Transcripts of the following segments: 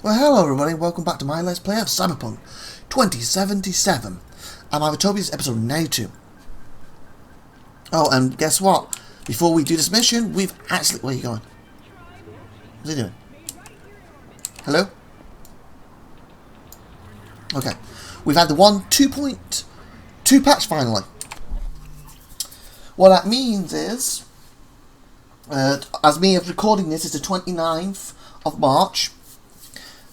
Well, hello everybody, welcome back to my Let's Play of Cyberpunk 2077. I'm IVATOPIA's episode 92. Oh, and guess what? Before we do this mission, we've actually... Where are you going? What's he doing? Hello? Okay. We've had the 2.2 patch finally. What that means is... as me of recording this, it's the 29th of March.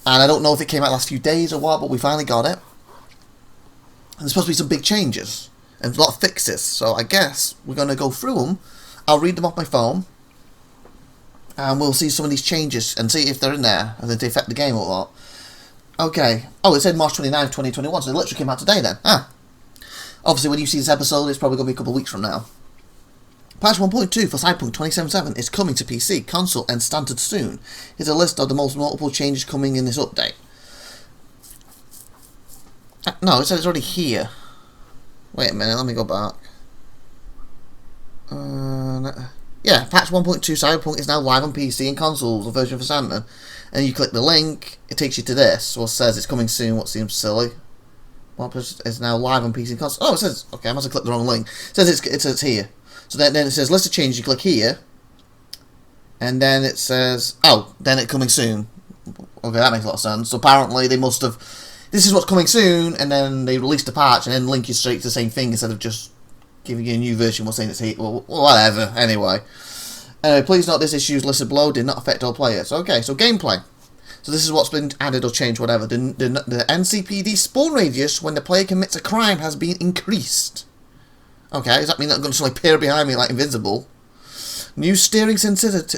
And I don't know if it came out the last few days or what, but we finally got it. And there's supposed to be some big changes and a lot of fixes, so I guess we're going to go through them. I'll read them off my phone, and we'll see some of these changes and see if they're in there and if they affect the game or what. Okay. Oh, it said March 29th, 2021, so it literally came out today then. Obviously, when you see this episode, it's probably going to be a couple of weeks from now. Patch 1.2 for Cyberpunk 2077 is coming to PC, console, and standard soon. Here's a list of the most notable changes coming in this update. No, it says it's already here. Wait a minute, let me go back. Yeah, patch 1.2 Cyberpunk is now live on PC and consoles, a version for Santa. And you click the link, it takes you to this. Well, it says it's coming soon, what seems silly. What is now live on PC and consoles? Oh, it says, okay, I must have clicked the wrong link. It says it's here. So then it says list of changes, you click here, and then it says, oh, then it coming soon. Okay, that makes a lot of sense. So apparently they must have, this is what's coming soon, and then they released a patch, and then link you straight to the same thing instead of just giving you a new version while saying it's here. Well, whatever, anyway. Please note this issue's listed below did not affect all players. Okay, so gameplay. So this is what's been added or changed, whatever. The NCPD spawn radius when the player commits a crime has been increased. Okay, does that mean that I'm going to suddenly appear behind me like invisible? New steering sensitivity.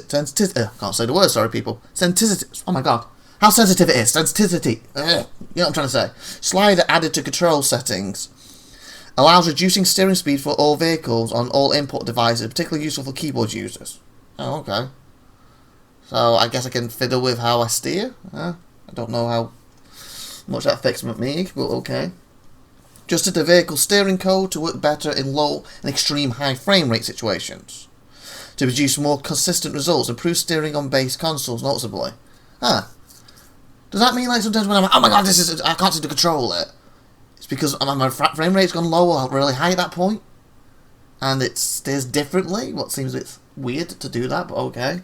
Can't say the word, sorry people. Sensitivity. Oh my god. How sensitive it is. Sensitivity. You know what I'm trying to say. Slider added to control settings. Allows reducing steering speed for all vehicles on all input devices, particularly useful for keyboard users. Oh, okay. So I guess I can fiddle with how I steer. I don't know how much that affects me, but okay. Adjusted the vehicle steering code to work better in low and extreme high frame rate situations. To produce more consistent results, improve steering on base consoles noticeably. Does that mean like sometimes when I'm like, oh my god, I can't seem to control it? It's because my frame rate's gone low or really high at that point? And it steers differently? What seems a bit weird to do that, but okay.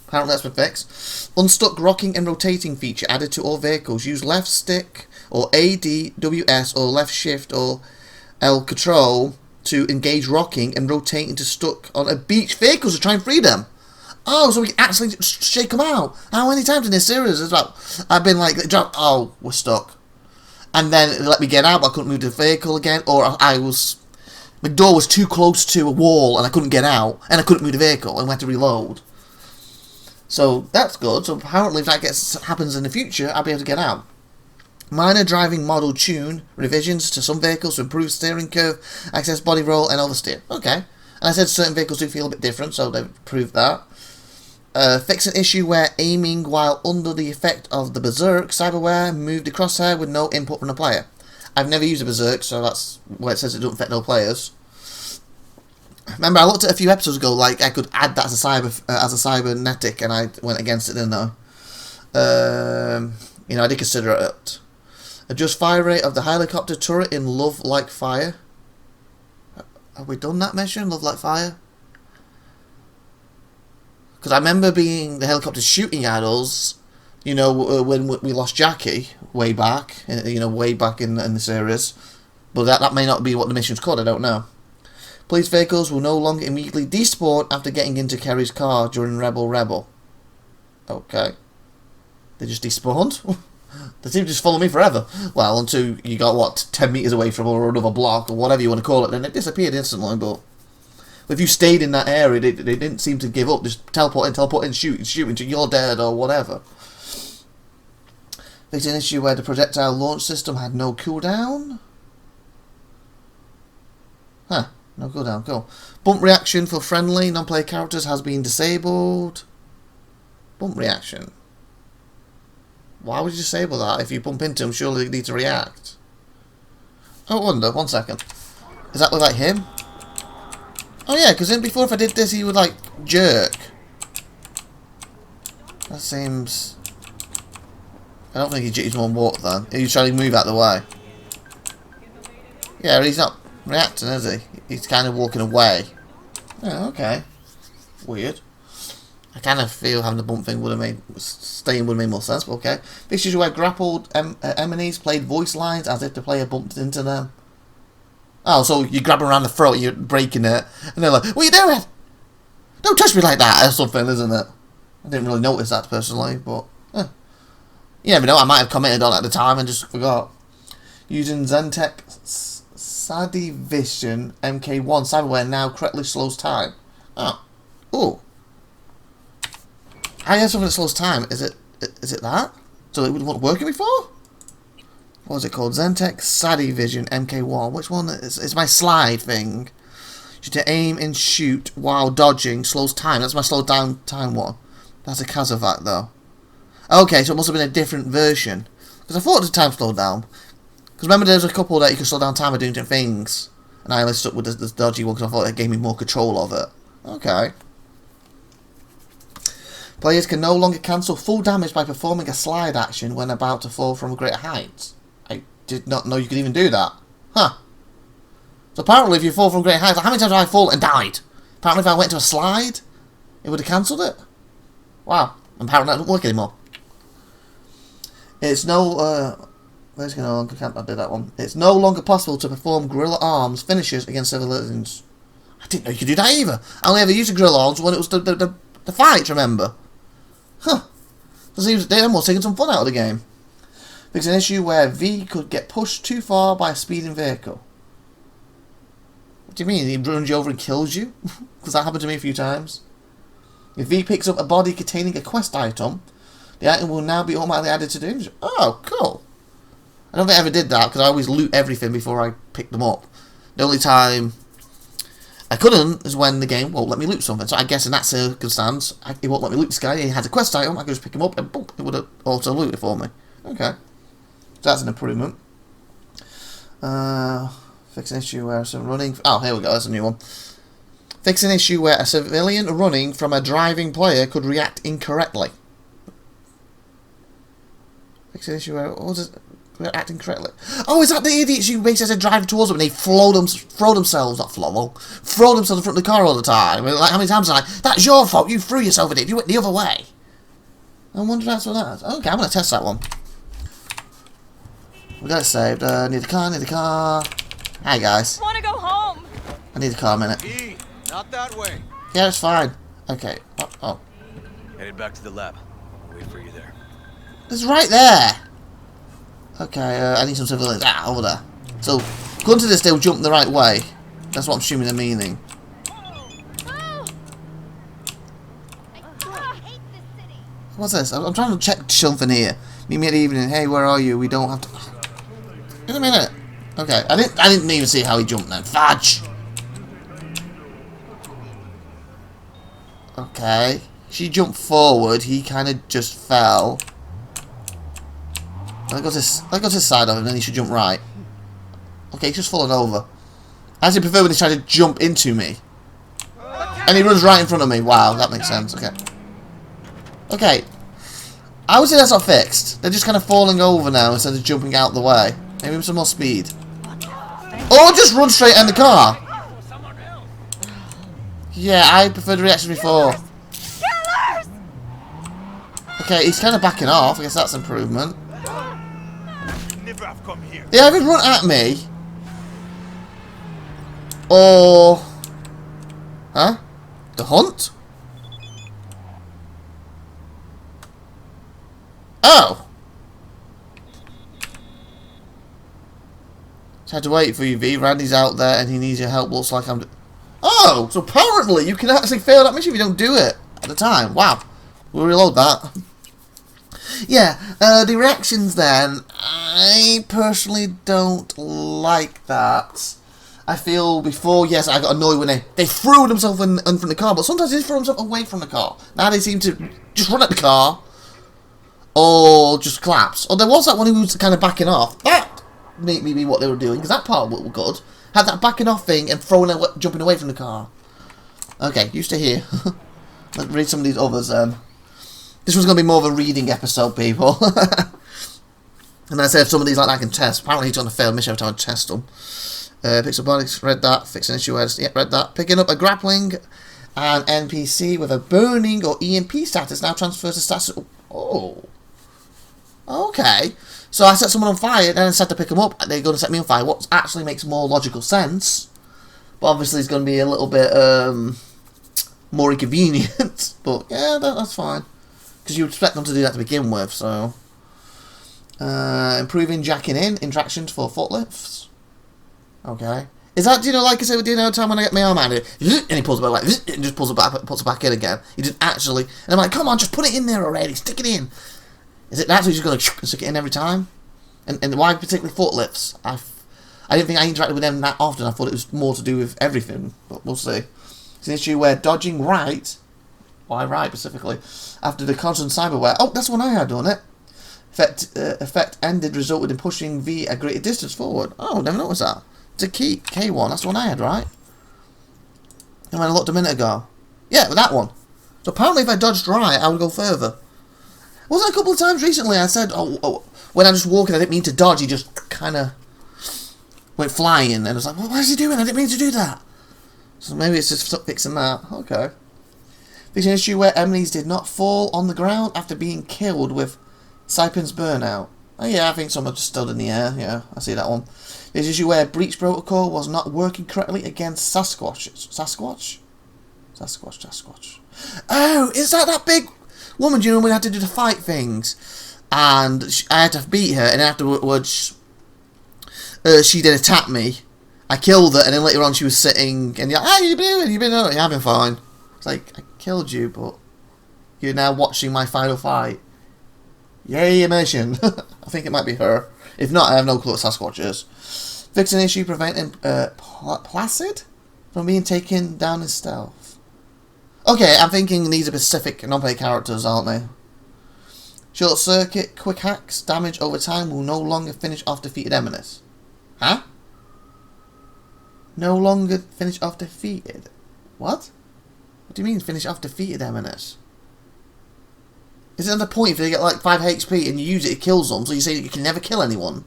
Apparently that's been fixed. Unstuck rocking and rotating feature added to all vehicles. Use left stick or ADWS or left shift or L control to engage rocking and rotating to stuck on a beach vehicles to try and free them. Oh, so we can actually shake them out. How many times in this series as well? I've been like, oh, we're stuck. And then it let me get out, but I couldn't move the vehicle again. Or my door was too close to a wall and I couldn't get out. And I couldn't move the vehicle and we had to reload. So that's good. So apparently if that happens in the future, I'll be able to get out. Minor driving model tune revisions to some vehicles to improve steering curve, access body roll, and oversteer. Okay. And I said certain vehicles do feel a bit different, so they've proved that. Fix an issue where aiming while under the effect of the Berserk cyberware moved the crosshair with no input from the player. I've never used a Berserk, so that's where it says it doesn't affect no players. Remember, I looked at a few episodes ago, like I could add that as a cybernetic, and I went against it, didn't I? I did consider it. Adjust fire rate of the helicopter turret in Love Like Fire. Have we done that mission, Love Like Fire? Because I remember being the helicopter shooting at us, when we lost Jackie way back, way back in the series. But that may not be what the mission's called, I don't know. Police vehicles will no longer immediately despawn after getting into Kerry's car during Rebel. Okay. They just despawned? They seem to just follow me forever. Well, until you got, 10 metres away from or another block, or whatever you want to call it, then it disappeared instantly, but if you stayed in that area, they didn't seem to give up, just teleport in, shoot until you're dead, or whatever. Fixed an issue where the projectile launch system had no cooldown. No cooldown, cool. Bump reaction for friendly non-player characters has been disabled. Bump reaction. Why would you disable that? If you bump into him, surely they need to react. Oh, I wonder. 1 second. Does that look like him? Oh yeah, because then before if I did this, he would like jerk. That seems I don't think he's one walk then. He's trying to move out of the way. Yeah, he's not reacting, is he? He's kind of walking away. Oh, okay. Weird. I kind of feel having the bump thing would have made staying would have made more sense, but okay. Pictures where grappled enemies played voice lines as if the player bumped into them. Oh, so you grab them around the throat, you're breaking it, and they're like, "What are you doing? Don't touch me like that," or something, isn't it? I didn't really notice that personally, but you never know. I might have commented on it at the time and just forgot. Using Zentech Sadivision MK1 cyberware now correctly slows time. Oh, ooh. I have something that slows time. Is it that? So it wasn't working before? What was it called? Zentech Sadivision MK1. Which one? It's my slide thing. You to aim and shoot while dodging slows time. That's my slow down time one. That's a Kazovac though. Okay, so it must have been a different version. Because I thought the time slowed down. Because remember there was a couple that you could slow down time by doing different things. And I only stuck with this dodgy one because I thought it gave me more control of it. Okay. Players can no longer cancel full damage by performing a slide action when about to fall from a greater height. I did not know you could even do that. Huh. So apparently if you fall from great heights, how many times have I fallen and died? Apparently if I went to a slide, it would have cancelled it. Wow. Apparently that doesn't work anymore. It's no... where's it no longer... I did that one. It's no longer possible to perform Gorilla Arms finishes against civilians. I didn't know you could do that either. I only ever used the Gorilla Arms when it was the fight, remember? Huh. It seems they're almost taking some fun out of the game. Fix an issue where V could get pushed too far by a speeding vehicle. What do you mean? He runs you over and kills you? Because that happened to me a few times. If V picks up a body containing a quest item, the item will now be automatically added to the inventory. Oh, cool. I don't think I ever did that because I always loot everything before I pick them up. The only time I couldn't is when the game won't let me loot something. So I guess in that circumstance, it won't let me loot this guy. He has a quest item. I could just pick him up and boom, it would have auto loot it for me. Okay. So that's an improvement. Fix an issue where some running... Oh, here we go. That's a new one. Fix an issue where a civilian running from a driving player could react incorrectly. Fix an issue where... What was it? Reacting correctly. Oh, is that the idiots who basically said driving towards them and they throw themselves, not throw themselves in front of the car all the time? Like, how many times am I like, that's your fault, you threw yourself in it, you went the other way. I wonder if that's what that is. Okay, I'm going to test that one. We got it saved. Need a car. Hi, guys. I want to go home. I need a car a minute. E, not that way. Yeah, it's fine. Okay. Oh. Headed back to the lab. I'll wait for you there. It's right there. Okay, I need some civilians. Ah, over there. So, according to this, they'll jump the right way. That's what I'm assuming they're meaning. What's this? I'm trying to check something here. Meet me at evening. Hey, where are you? We don't have to... In a minute. Okay, I didn't even see how he jumped then. Fudge! Okay. She jumped forward. He kind of just fell. That goes this side of him, then he should jump right. Okay, he's just fallen over. I actually prefer when he's trying to jump into me. And he runs right in front of me. Wow, that makes sense. Okay. Okay. I would say that's not fixed. They're just kind of falling over now instead of jumping out the way. Maybe with some more speed. Or just run straight in the car. Yeah, I preferred the reaction before. Okay, he's kind of backing off. I guess that's improvement. They either run at me or... Huh? The hunt? Oh! Just had to wait for you, V. Randy's out there and he needs your help. Looks like I'm... Oh! So apparently you can actually fail that mission if you don't do it at the time. Wow. We'll reload that. Yeah, the reactions then, I personally don't like that. I feel before, yes, I got annoyed when they threw themselves in front of the car, but sometimes they throw themselves away from the car. Now they seem to just run at the car, or just collapse. Or there was that one who was kind of backing off. That may be what they were doing, because that part was good. Had that backing off thing and jumping away from the car. Okay, used to hear. Let's read some of these others. This was going to be more of a reading episode, people. And I said some of these like I can test. Apparently he's on a failed mission every time I test them. Picks up bodies, read that. Fix an issue, yep, read that. Picking up a grappling and NPC with a burning or EMP status now transfers to status. Oh. Okay. So I set someone on fire, then I said to pick them up, they're going to set me on fire. What actually makes more logical sense. But obviously it's going to be a little bit more inconvenient. But yeah, that's fine. Because you would expect them to do that to begin with, so. Improving jacking in interactions for footlifts. Okay. Is that, do you know, like I said, do you know, time when I get my arm out and he pulls it back, like, and just pulls it back, puts it back in again. He didn't actually, and I'm like, come on, just put it in there already, stick it in. Is it that's what he's going to stick it in every time? And why particularly footlifts? I didn't think I interacted with them that often. I thought it was more to do with everything, but we'll see. It's an issue where dodging right, why right specifically, after the constant cyberware. Oh, that's one I had on it. Effect ended resulted in pushing V a greater distance forward. Oh, never noticed that. It's a key K1. That's the one I had, right? And when I looked a minute ago, yeah, with that one. So apparently, if I dodged right, I would go further. Wasn't a couple of times recently I said, oh, when I was walking, I didn't mean to dodge. He just kind of went flying, and I was like, well, what is he doing? I didn't mean to do that. So maybe it's just fixing that. Okay. There's an issue where enemies did not fall on the ground after being killed with Cyberpunk's burnout. Oh yeah, I think someone just stood in the air. Yeah, I see that one. There's an issue where breach protocol was not working correctly against Sasquatch. Sasquatch. Oh, is that big woman? Do you know when we had to do the fight things? And I had to beat her, and afterwards she did attack me. I killed her, and then later on she was sitting, and you're like, how you doing? You've been alright? Yeah, I've been fine. It's like, I killed you, but you're now watching my final fight. Yay, immersion. I think it might be her. If not, I have no clue what Sasquatch is. Fix an issue preventing Placid from being taken down in stealth. Okay, I'm thinking these are specific non-play characters, aren't they? Short circuit, quick hacks, damage over time will no longer finish off defeated enemies. Huh? No longer finish off defeated? What? What do you mean finish off defeated enemies? Is it the point if they get like 5 HP and you use it, it kills them, so you say that you can never kill anyone?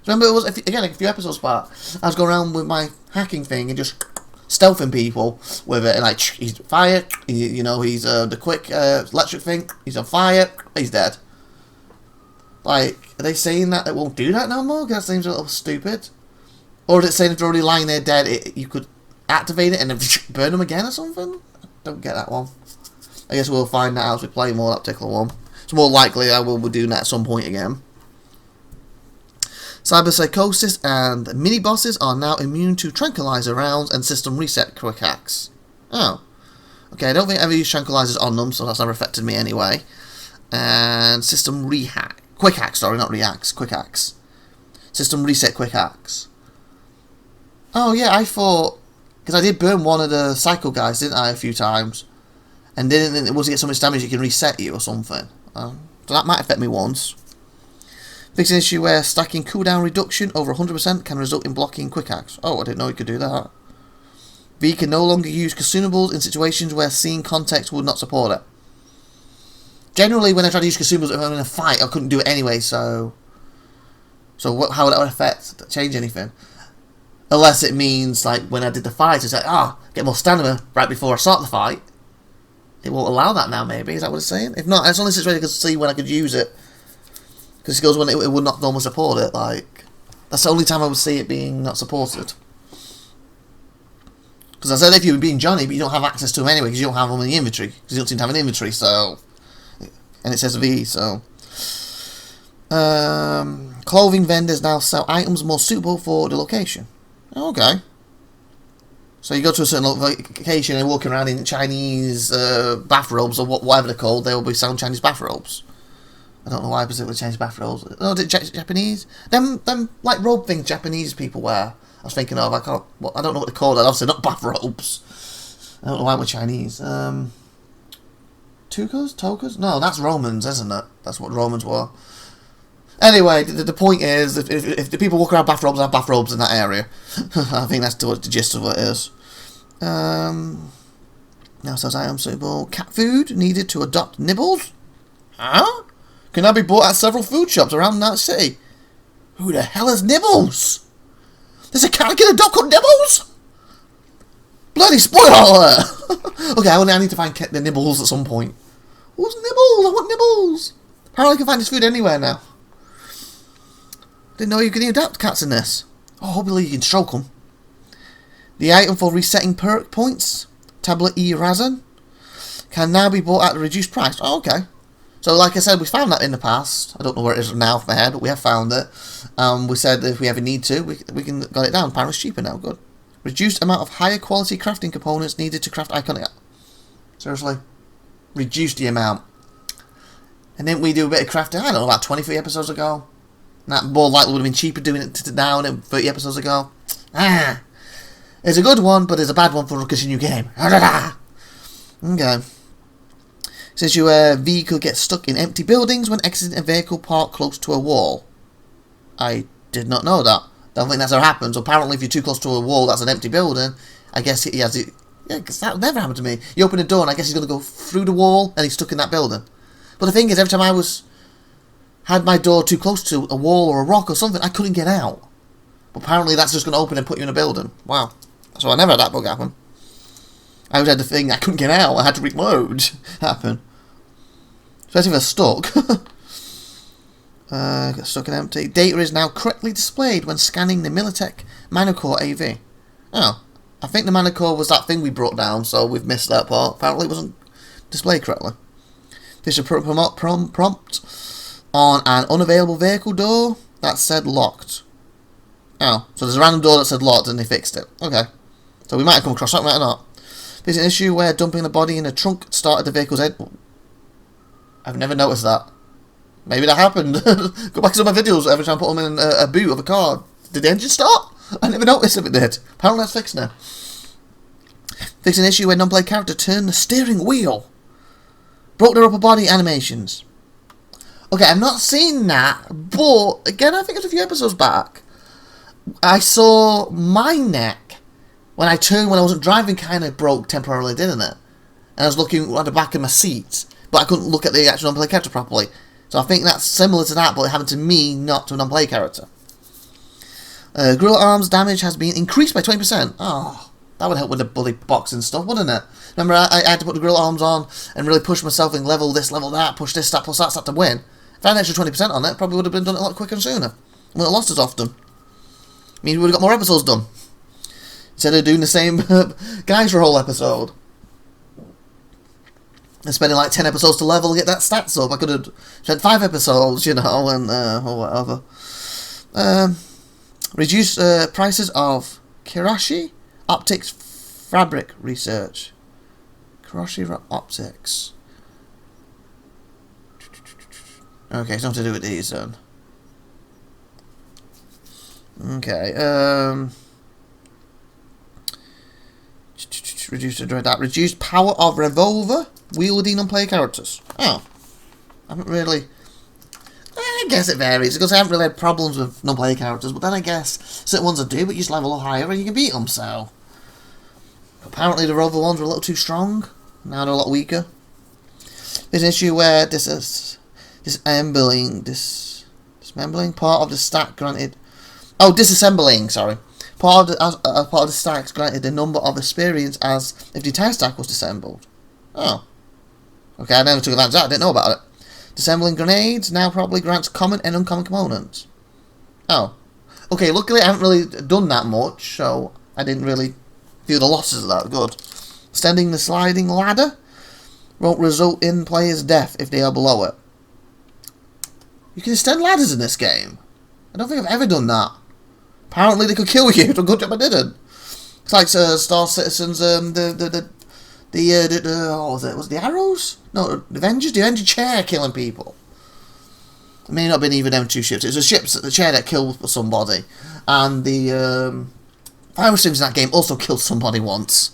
Remember, it was, again, a few episodes back, I was going around with my hacking thing and just stealthing people with it, and like, he's fire, you know, he's the quick electric thing, he's on fire, he's dead. Like, are they saying that it won't do that no more? That seems a little stupid. Or is it saying if they're already lying there dead, you could activate it and then burn them again or something? I don't get that one. I guess we'll find that out as we play more that particular one. It's more likely I will be doing that at some point again. Cyberpsychosis and mini-bosses are now immune to tranquilizer rounds and system reset quick hacks. Oh. Okay, I don't think I ever used tranquilizers on them, so that's never affected me anyway. And system rehack. Quick hacks, sorry, not rehacks. Quick hacks. System reset quick hacks. Oh yeah, I thought... Because I did burn one of the Psycho guys, didn't I, a few times? And then once you get so much damage, it can reset you or something. So that might affect me once. Fix an issue where stacking cooldown reduction over 100% can result in blocking quick hacks. Oh, I didn't know you could do that. V can no longer use consumables in situations where scene context would not support it. Generally, when I try to use consumables if I'm in a fight, I couldn't do it anyway, so how would that affect, change anything? Unless it means, like, when I did the fight, it's like, get more stamina right before I start the fight. It won't allow that now, maybe. Is that what it's saying? If not, it's only situation I could see when I could use it. Because it goes when it would not normally support it. Like, that's the only time I would see it being not supported. Because I said if you were being Johnny, but you don't have access to them anyway, because you don't have them in the inventory. Because you don't seem to have an inventory, so... And it says V, so... Clothing vendors now sell items more suitable for the location. Okay. So you go to a certain location and walk around in Chinese bathrobes, or whatever they're called. They will be selling Chinese bathrobes. I don't know why I specifically Chinese bathrobes. No, Japanese? Them like robe things Japanese people wear. I was thinking of. I don't know what they're called. Obviously not bathrobes. I don't know why we're Chinese. Tokas? No, that's Romans, isn't it? That's what Romans were. Anyway, the point is, if the people walk around bathrobes, have bathrobes in that area. I think that's the gist of what it is. Now says item suitable. Cat food needed to adopt nibbles? Huh? Can now be bought at several food shops around that city. Who the hell is Nibbles? There's a character in a dog called Nibbles? Bloody spoiler alert! Okay, I need to find the Nibbles at some point. Who's Nibbles? I want Nibbles! Apparently I can find his food anywhere now. Didn't know you could adapt cats in this. Oh, hopefully you can stroke them. The item for resetting perk points, Tablet E Razan, can now be bought at a reduced price. Oh, okay. So, like I said, we found that in the past. I don't know where it is now off my head, but we have found it. We said that if we ever need to, we can got it down. Apparently it's cheaper now. Good. Reduced amount of higher quality crafting components needed to craft iconic. Seriously? Reduced the amount. And didn't we do a bit of crafting, I don't know, about 23 episodes ago? And that more likely would have been cheaper doing it now than 30 episodes ago. It's a good one, but it's a bad one for a new game. Okay. Says your vehicle gets stuck in empty buildings when exiting a vehicle parked close to a wall. I did not know that. Don't think that's ever happened. So apparently if you're too close to a wall that's an empty building, I guess he has it. Yeah, because that never happened to me. You open a door and I guess he's going to go through the wall and he's stuck in that building. But the thing is, every time I had my door too close to a wall or a rock or something, I couldn't get out. But apparently that's just going to open and put you in a building. Wow. So I never had that bug happen. I always had the thing I couldn't get out. I had to reload happen. Especially if I was stuck. Got stuck and empty. Data is now correctly displayed when scanning the Militech Manocore AV. Oh. I think the Manocore was that thing we brought down, so we've missed that part. Apparently it wasn't displayed correctly. There's a prompt on an unavailable vehicle door that said locked. Oh. So there's a random door that said locked and they fixed it. Okay. So we might have come across that, might not. There's an issue where dumping the body in a trunk started the vehicle's head. I've never noticed that. Maybe that happened. Go back to my videos every time I put them in a boot of a car. Did the engine start? I never noticed if it did. Apparently that's fixed now. Fix an issue where non-play character turned the steering wheel. Broke their upper body animations. Okay, I've not seen that, but again, I think it's a few episodes back. I saw my neck when I turned when I wasn't driving kind of broke temporarily, didn't it? And I was looking at the back of my seat, but I couldn't look at the actual non-play character properly. So I think that's similar to that, but it happened to me, not to a non-play character. Gorilla Arms damage has been increased by 20%. Oh, that would help with the bully boxing stuff, wouldn't it? Remember, I had to put the Gorilla Arms on and really push myself and level this, level that, push this, that, plus that to win. If I had an extra 20% on it, probably would have been done it a lot quicker and sooner. Wouldn't have lost as often. Means we would have got more episodes done. Instead of doing the same guys for a whole episode. And spending like 10 episodes to level and get that stats up. I could have spent 5 episodes, you know, and or whatever. Reduce prices of Kirashi Optics Fabric Research. Kirashi Optics. Okay, it's nothing to do with these then. Okay, reduced power of revolver wielding non-player characters. Oh, I haven't really. I guess it varies because I haven't really had problems with non-player characters, but then I guess certain ones I do, but you just level higher and you can beat them. So apparently the revolver ones were a little too strong. Now they're a lot weaker. There's an issue where dismembling part of the stack granted. Oh, disassembling. Sorry. Part of the stacks granted the number of experience as if the entire stack was disassembled. Oh. Okay, I never took advantage of that. I didn't know about it. Disassembling grenades now probably grants common and uncommon components. Oh. Okay, luckily I haven't really done that much, so I didn't really feel the losses of that. Good. Extending the sliding ladder won't result in players' death if they are below it. You can extend ladders in this game. I don't think I've ever done that. Apparently they could kill you. It's a good job I didn't. It's like Star Citizen's what was it? Was it the arrows? No, the Avengers. The Avenger chair killing people. It may not have been even them two ships. It was the chair that killed somebody, and the fire extinguishers in that game also killed somebody once.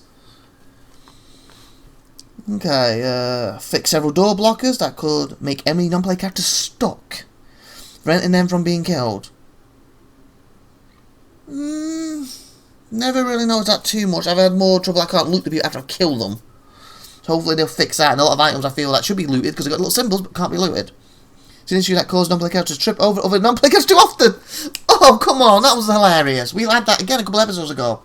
Okay, fix several door blockers that could make enemy non-play characters stuck, preventing them from being killed. Never really noticed that too much. I've had more trouble. I can't loot the people after I've killed them. So hopefully they'll fix that. And a lot of items I feel that should be looted because they've got little symbols but can't be looted. It's an issue that caused non-player characters to trip over other non-player characters too often. Oh, come on, that was hilarious. We had that again a couple of episodes ago.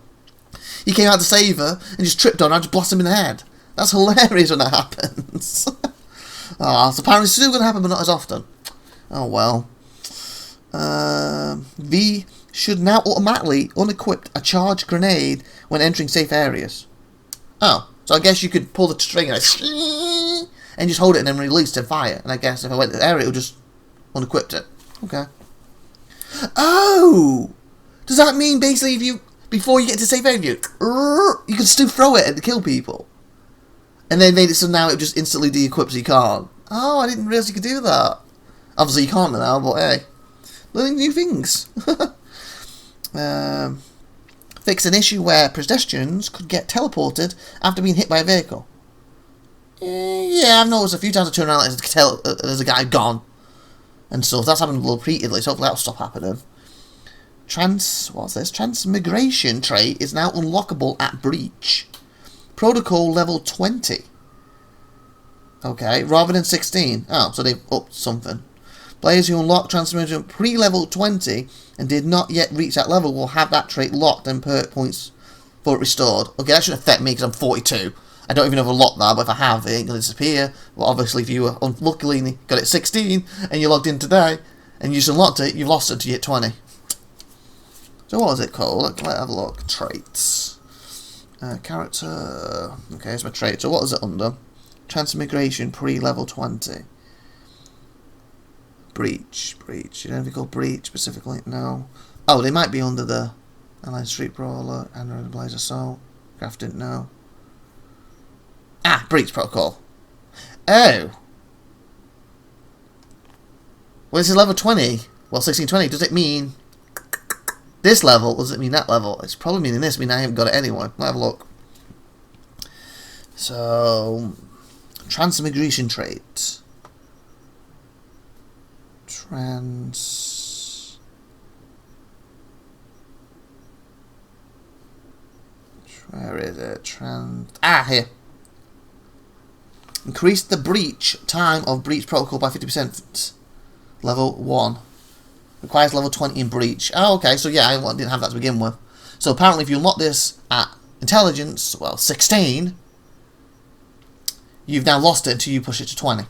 He came out to save her and just tripped on her and just blasted him in the head. That's hilarious when that happens. Oh, so apparently it's still going to happen, but not as often. Oh, well. V should now automatically unequip a charged grenade when entering safe areas. Oh, so I guess you could pull the string and just hold it and then release to fire. And I guess if I went to the area, it would just unequip it. Okay. Oh! Does that mean basically if you, before you get to safe area, you can still throw it and kill people? And they made it so now it just instantly de-equips so you can't. Oh, I didn't realise you could do that. Obviously you can't now, but hey. Learning new things. Fix an issue where pedestrians could get teleported after being hit by a vehicle. Yeah, I've noticed a few times I turn around and there's a guy gone. And so that's happened repeatedly, so hopefully that'll stop happening. What's this? Transmigration Trait is now unlockable at Breach. Protocol level 20. Okay, rather than 16. Oh, so they've upped something. Players who unlock Transmigration pre-level 20 and did not yet reach that level will have that trait locked and perk points for it restored. Okay, that shouldn't affect me because I'm 42. I don't even know if I locked that, but if I have, it ain't going to disappear. Well, obviously, if you were unluckily got it 16 and you logged in today and you just unlocked it, you've lost it to you at 20. So what was it called? Let's have a look. Traits. Character. Okay, it's my trait. So what is it under? Transmigration pre-level 20. Breach. You don't have to call Breach specifically? No. Oh, they might be under the Allied Street Brawler, Android Blaze Assault. Graph didn't know. Ah, Breach Protocol. Oh. Well, this is level 20. Well, 1620. Does it mean this level? Does it mean that level? It's probably meaning this. I mean, I haven't got it anyway. Let's have a look. So, Transmigration Trait. Where is it? Here. Increase the breach time of breach protocol by 50%. Level 1. Requires level 20 in breach. Oh, okay, so yeah, I didn't have that to begin with. So apparently if you unlock this at intelligence, well, 16, you've now lost it until you push it to 20.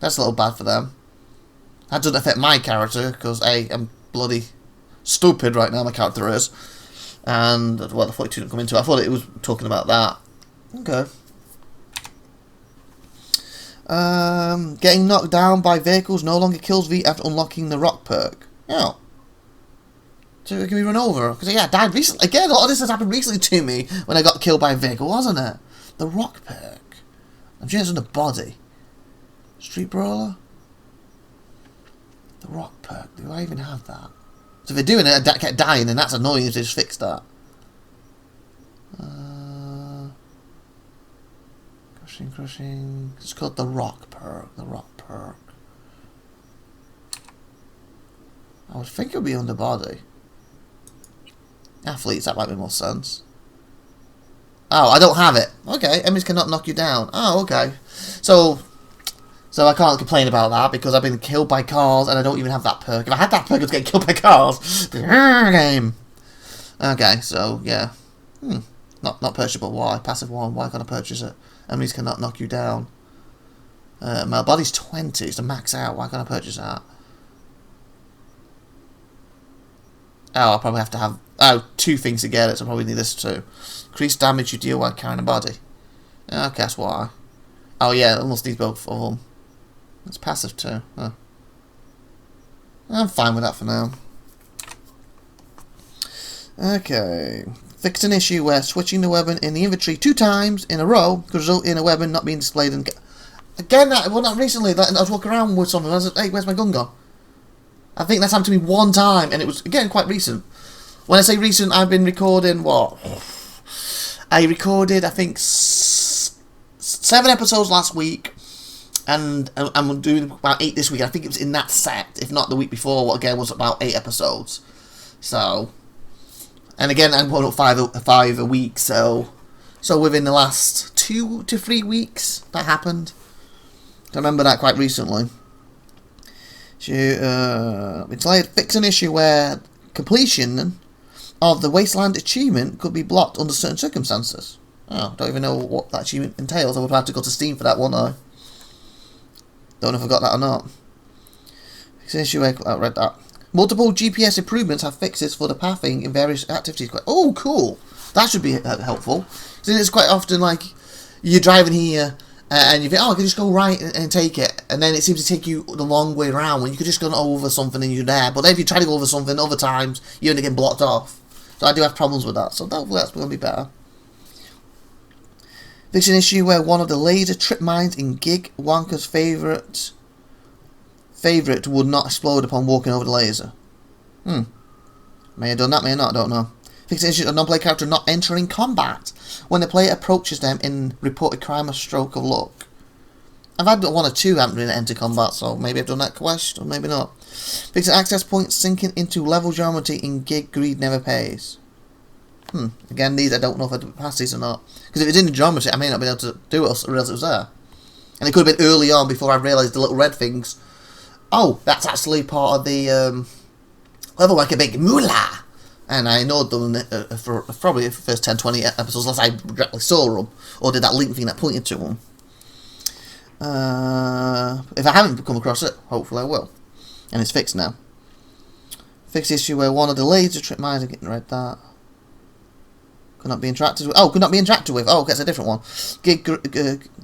That's a little bad for them. That doesn't affect my character, because A, I'm bloody stupid right now, my character is. And, well, the 42 didn't come into it. I thought it was talking about that. Okay. Getting knocked down by vehicles no longer kills V after unlocking the rock perk. Yeah. So it can be run over. Because, yeah, I died recently. Again, a lot of this has happened recently to me when I got killed by a vehicle, wasn't it? The rock perk. I'm sure it's on the body. Street Brawler? The rock perk. Do I even have that? So if they're doing it, I kept dying, and that's annoying if they just fix that. Crushing. It's called the rock perk. The rock perk. I would think it would be under body. Athletes, that might make more sense. Oh, I don't have it. Okay, enemies cannot knock you down. Oh, okay. So I can't complain about that because I've been killed by cars and I don't even have that perk. If I had that perk, I was getting killed by cars. Game. Okay, so yeah. Not purchasable. Why? Passive 1. Why can't I purchase it? Enemies cannot knock you down. My body's 20. It's to max out. Why can't I purchase that? Oh, I'll probably have to have 2 things to get it, so I probably need this too. Increase damage you deal while carrying a body. Okay, that's why. Oh yeah, I almost need both of them. It's passive too. Huh. I'm fine with that for now. Okay. Fix an issue where switching the weapon in the inventory 2 times in a row could result in a weapon not being displayed. Again, well, not recently. I was walking around with something. I was like, hey, where's my gun gone? I think that's happened to me 1 time, and it was, again, quite recent. When I say recent, I've been recording, what? I recorded, I think, 7 episodes last week, and I'm doing about 8 this week. I think it was in that set, if not the week before, what again was about 8 episodes. So, and again, I'm putting up 5 a week, so within the last 2 to 3 weeks, that happened. I remember that quite recently. It's like fix an issue where completion of the Wasteland achievement could be blocked under certain circumstances. Oh, don't even know what that achievement entails. I would have to go to Steam for that one, though. Don't know if I got that or not. Fix an issue where I read that. Multiple GPS improvements have fixes for the pathing in various activities. Oh, cool. That should be helpful. Because it's quite often like you're driving here and you think, oh, I can just go right and take it. And then it seems to take you the long way around when you could just go over something and you're there. But then if you try to go over something other times, you end up getting blocked off. So I do have problems with that. So hopefully that's going to be better. Fix an issue where one of the laser trip mines in Gig Wonka's favourite would not explode upon walking over the laser. May have done that, may have not, I don't know. Fix an issue of a non-player character not entering combat when the player approaches them in reported crime or stroke of luck. I've had one or two haven't really entered combat, so maybe I've done that quest, or maybe not. Fix an access point sinking into level geometry in Gig Greed Never Pays. Again, these I don't know if I pass these or not. Because if it's in the geometry, I may not be able to do it or realize it was there. And it could have been early on before I realised the little red things. Oh, that's actually part of the level like a big moolah. And I ignored them for probably the first 10-20 episodes unless I directly saw them. Or did that link thing that pointed to them. If I haven't come across it, hopefully I will. And it's fixed now. Fix the issue where one of the laser trip mines are getting read that. Could not be interacted with. Oh, could not be interacted with. Oh, okay, it's a different one. Gig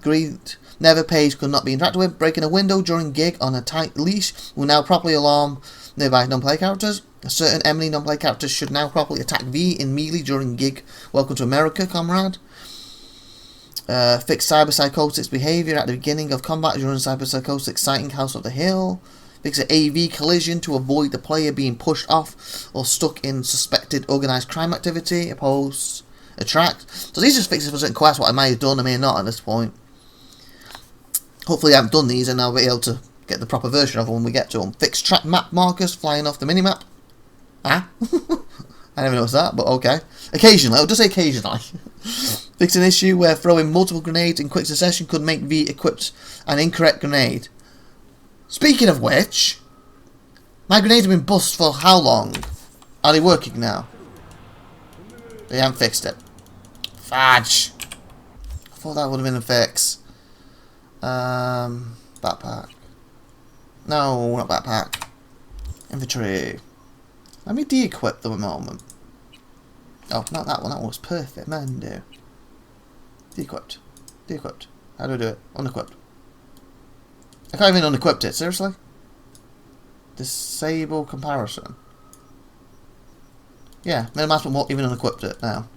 Greed Never Pays could not be interacted with. Breaking a window during Gig on a tight leash will now properly alarm nearby non-player characters. A certain enemy non-player characters should now properly attack V in melee during Gig. Welcome to America, comrade. Fix cyberpsychotic's behaviour at the beginning of combat during cyberpsychotic sighting House of the Hill. Fix an AV collision to avoid the player being pushed off or stuck in suspected organised crime activity. Oppose. Attract. So these are just fixes for certain quests, what I may have done, I may not at this point. Hopefully I haven't done these and I'll be able to get the proper version of them when we get to them. Fix track map markers flying off the minimap. I never noticed that, but okay. Occasionally, I'll just say occasionally. Fix an issue where throwing multiple grenades in quick succession could make V equipped an incorrect grenade. Speaking of which, my grenades have been bust for how long? Are they working now? They haven't fixed it. Fudge. I thought that would have been a fix. Backpack. No, not backpack. Inventory. Let me de-equip them a moment. Oh, not that one. That one was perfect. Man, do. De-equipped. De-equipped. How do I do it? Unequipped. I can't even unequip it. Seriously? Disable comparison. Yeah, minimize but won't even unequipped it now.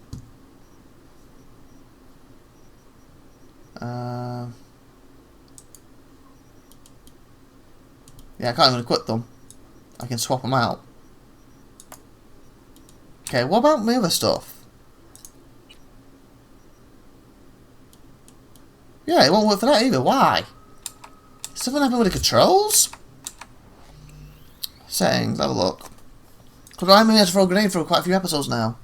Yeah, I can't even equip them. I can swap them out. Okay, what about my other stuff? Yeah, it won't work for that either. Why? Something happened with the controls? Settings, have a look. Because I'm going to throw a grenade for quite a few episodes now.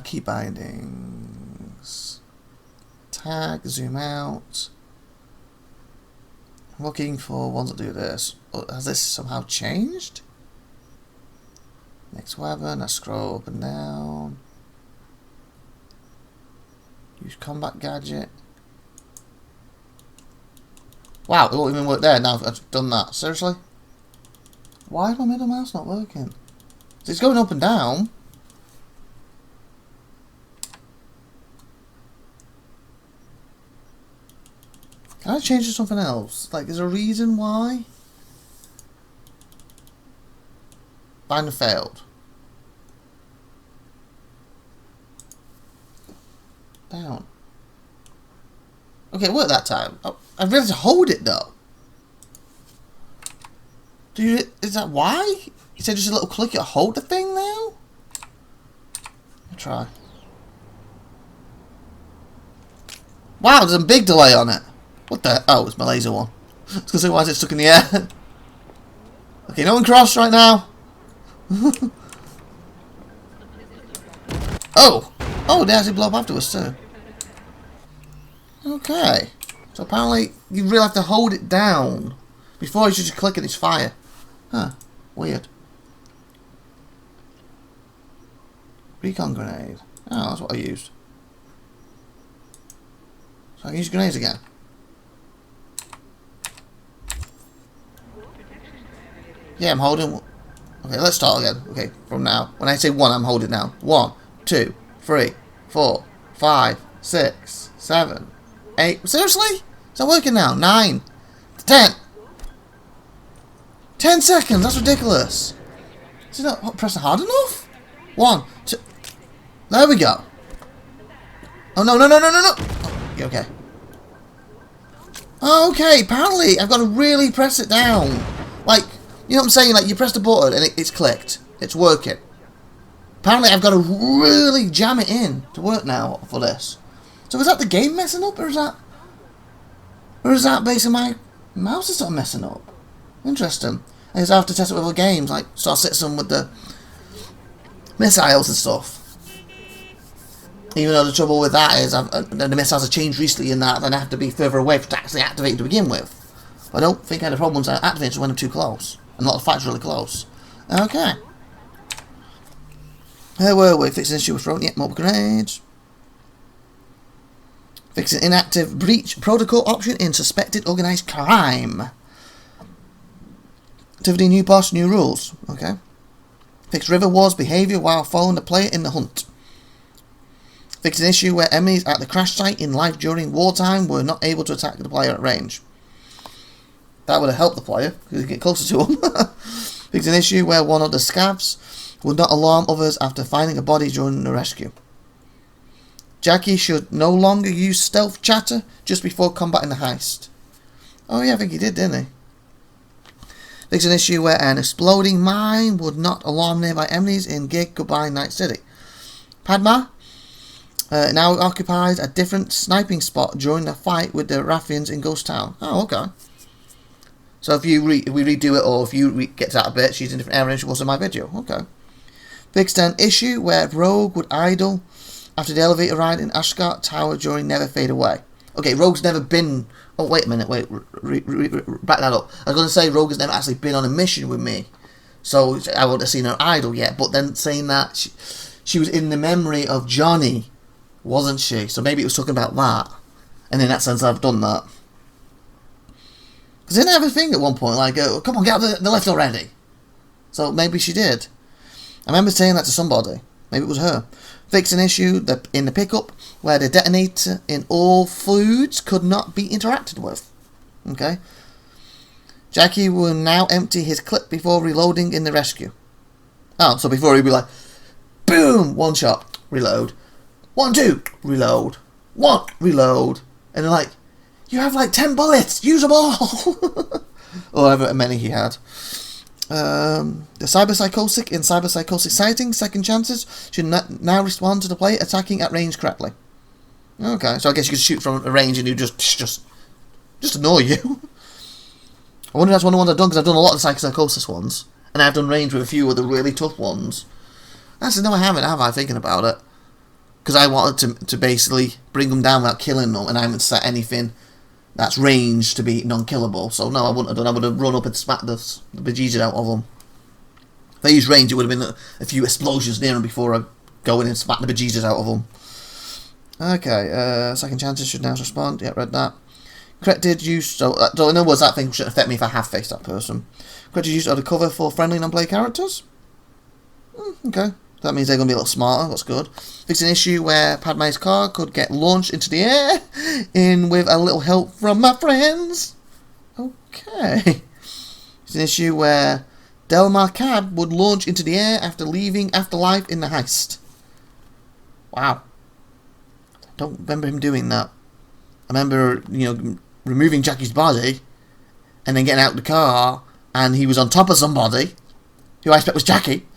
Key bindings. Tag, zoom out. I'm looking for ones that do this. Has this somehow changed? Next weapon, let's scroll up and down. Use combat gadget. Wow, it won't even work there now I've done that. Seriously? Why is my middle mouse not working? It's going up and down. Can I change to something else? Like, is there a reason why? Binder failed. Down. Okay, it worked that time. Oh, I realized to hold it though. Is that why? You said just a little click to hold the thing now? I'll try. Wow, there's a big delay on it. What the? Oh, it's my laser one. I was gonna say, why is it stuck in the air? Okay, no one cross right now. Oh! Oh, they actually blow up afterwards too. Okay. So apparently you really have to hold it down before you should just click and it's fire. Huh. Weird. Recon grenade. Oh, that's what I used. So I can use grenades again. Yeah, I'm holding. Okay, let's start again. Okay, from now. When I say 1, I'm holding now. 1, 2, 3, 4, 5, 6, 7, 8. Seriously? Is that working now? 9, 10. 10 seconds. That's ridiculous. Is it not pressing hard enough? 1, 2. There we go. Oh, no. Oh, okay. Okay, apparently I've got to really press it down. Like, you know what I'm saying? Like, you press the button and it's clicked. It's working. Apparently I've got to really jam it in to work now for this. So is that the game messing up, or is that basically my mouse is sort of messing up? Interesting. I guess I have to test it with other games, like Star Citizen with the missiles and stuff. Even though the trouble with that is the missiles have changed recently in that then I have to be further away to actually activate to begin with. But I don't think I had a problem with activating when I'm too close. And a lot of fights really close. Okay. Where were we? Fixing an issue with throwing mobile grenades. Fixing inactive breach protocol option in suspected organised crime. Activity new boss, new rules. Okay. Fix river wars behaviour while following the player in the hunt. Fix an issue where enemies at the crash site in life during wartime were not able to attack the player at range. That would have helped the player, because he'd get closer to him. Fix an issue where one of the scavs would not alarm others after finding a body during the rescue. Jackie should no longer use stealth chatter just before combat in the heist. Oh yeah, I think he did, didn't he? Fix an issue where an exploding mine would not alarm nearby enemies in Gig Goodbye Night City. Padma now occupies a different sniping spot during the fight with the Raffians in Ghost Town. Oh, okay. So if we redo it, or if you get to that bit, she's in a different area and she was in my video. Okay. Fixed an issue where Rogue would idle after the elevator ride in Ashgard Tower during Never Fade Away. Okay, Rogue's never been... Oh, wait a minute, back that up. I was going to say Rogue has never actually been on a mission with me. So I wouldn't have seen her idle yet. But then saying that she was in the memory of Johnny, wasn't she? So maybe it was talking about that. And in that sense, I've done that. Because I didn't have a thing at one point, like, come on, get out the lift already. So maybe she did. I remember saying that to somebody. Maybe it was her. Fix an issue in the pickup where the detonator in all foods could not be interacted with. Okay. Jackie will now empty his clip before reloading in the rescue. Oh, so before he'd be like, boom, 1 shot, reload. 1, 2, reload. 1, reload. And they're like, you have like 10 bullets, use them all. Or however many he had. The cyberpsychotic in cyberpsychotic sightings, second chances, should now respond to the player attacking at range correctly. Okay, so I guess you could shoot from a range and you just annoy you. I wonder if that's one of the ones I've done, because I've done a lot of the psychosis ones. And I've done range with a few of the really tough ones. Actually, no I haven't, have I, thinking about it? Because I wanted to basically bring them down without killing them, and I haven't set anything that's ranged to be non-killable. So no, I wouldn't have done. I would have run up and smacked the bejesus out of them. If I used range, it would have been a few explosions near them before I go in and smack the bejesus out of them. Okay, second chances should now respond. Yeah, read that. Corrected use. So in other words, that thing shouldn't affect me if I have faced that person. Corrected use of the cover for friendly non-play characters. Okay. That means they're going to be a little smarter, that's good. Fix an issue where Padme's car could get launched into the air with a little help from my friends. Okay. It's an issue where Delmar Cab would launch into the air after leaving Afterlife in the heist. Wow. I don't remember him doing that. I remember, removing Jackie's body and then getting out of the car and he was on top of somebody who I expect was Jackie.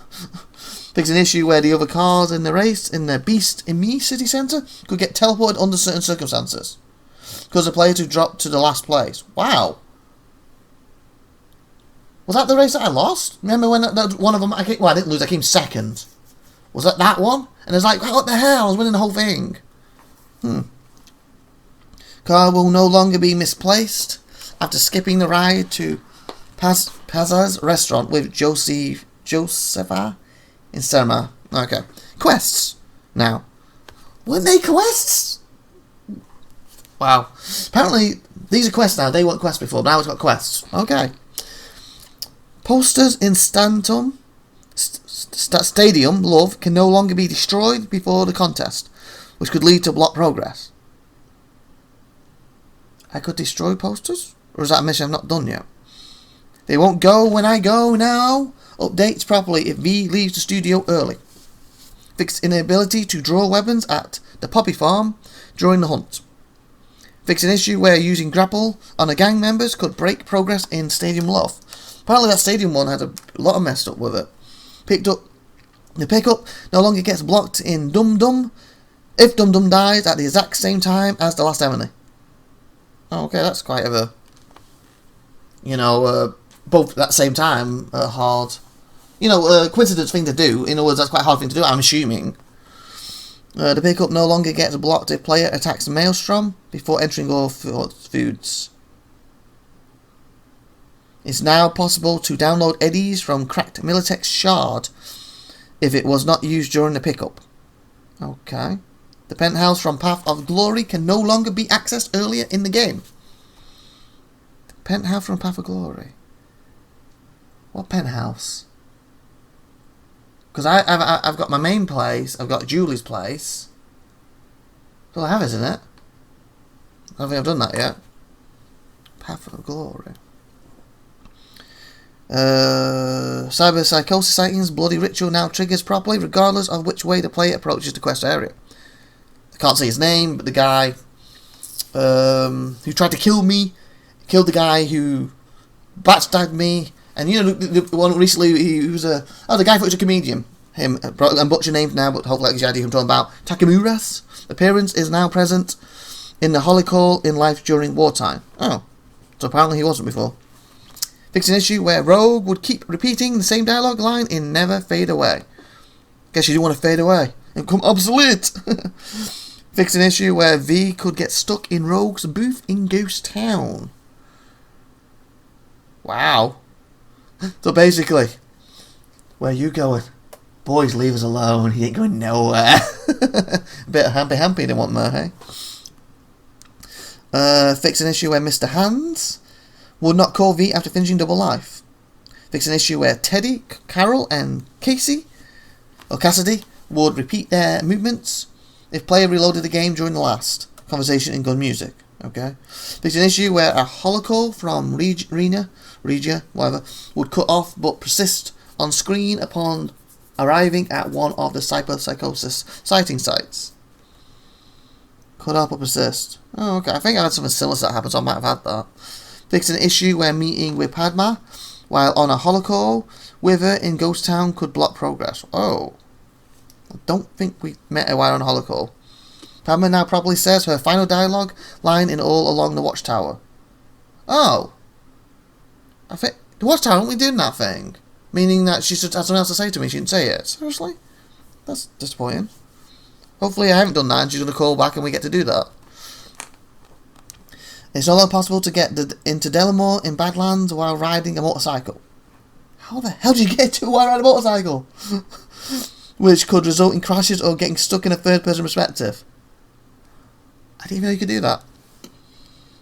Fix an issue where the other cars in the race in the Beast in Me City Centre could get teleported under certain circumstances. Because the player to drop to the last place. Wow. Was that the race that I lost? Remember when one of them, I didn't lose, I came second. Was that one? And it's like, what the hell, I was winning the whole thing. Car will no longer be misplaced after skipping the ride to Paz's restaurant with Josepha in Cinema. Okay. Quests. Now, weren't they quests? Wow. Apparently, these are quests now. They weren't quests before, but now it's got quests. Okay. Posters in Stadium Love can no longer be destroyed before the contest, which could lead to block progress. I could destroy posters? Or is that a mission I've not done yet? They won't go when I go now. Updates properly if V leaves the studio early. Fixed inability to draw weapons at the Poppy Farm during the hunt. Fix an issue where using grapple on a gang members could break progress in Stadium Love. Apparently that Stadium one had a lot of messed up with it. The pickup no longer gets blocked in Dum Dum if Dum Dum dies at the exact same time as the last enemy. Oh, okay, that's quite a, both at the same time, hard, coincidence thing to do. In other words, that's quite a hard thing to do, I'm assuming. The pickup no longer gets blocked if player attacks Maelstrom before entering all foods. It's now possible to download eddies from cracked Militech shard if it was not used during the pickup. Okay. The penthouse from Path of Glory can no longer be accessed earlier in the game. The penthouse from Path of Glory. What penthouse? Because I've got my main place, I've got Julie's place. That's all I have, isn't it? I don't think I've done that yet. Path of Glory. Cyber psychosis sightings, bloody ritual now triggers properly, regardless of which way the player approaches the quest area. I can't say his name, but the guy who tried to kill me, killed the guy who backstabbed me, and the one recently, he was the guy who was a comedian. Him, I'm butchering names now, but hopefully I can idea who I'm talking about. Takamura's appearance is now present in the Holy Call in life during wartime. Oh, so apparently he wasn't before. Fix an issue where Rogue would keep repeating the same dialogue line in Never Fade Away. Guess you do want to fade away and become obsolete. Fix an issue where V could get stuck in Rogue's booth in Ghost Town. Wow. So basically, where you going? Boys, leave us alone. He ain't going nowhere. A bit of hampy they want more, hey? Fix an issue where Mr. Hands would not call V after finishing Double Life. Fix an issue where Teddy, Carol, and Cassidy would repeat their movements if player reloaded the game during the last conversation in gun music. Okay. Fix an issue where a holocall from Regia, whatever, would cut off but persist on screen upon arriving at one of the cyberpsychosis sighting sites. Cut off but persist. Oh, okay. I think I had something similar to that happen, so I might have had that. Fix an issue where meeting with Padma while on a holocall with her in Ghost Town could block progress. Oh. I don't think we met her while on a holocall. Padma now probably says her final dialogue line in All Along the Watchtower. Oh. I think the Watchtower, aren't we doing that thing? Meaning that she should have something else to say to me, she didn't say it. Seriously? That's disappointing. Hopefully I haven't done that and she's going to call back and we get to do that. It's no longer possible to get into Delamore in Badlands while riding a motorcycle. How the hell did you get to while riding a motorcycle? Which could result in crashes or getting stuck in a third-person perspective. I didn't even know you could do that.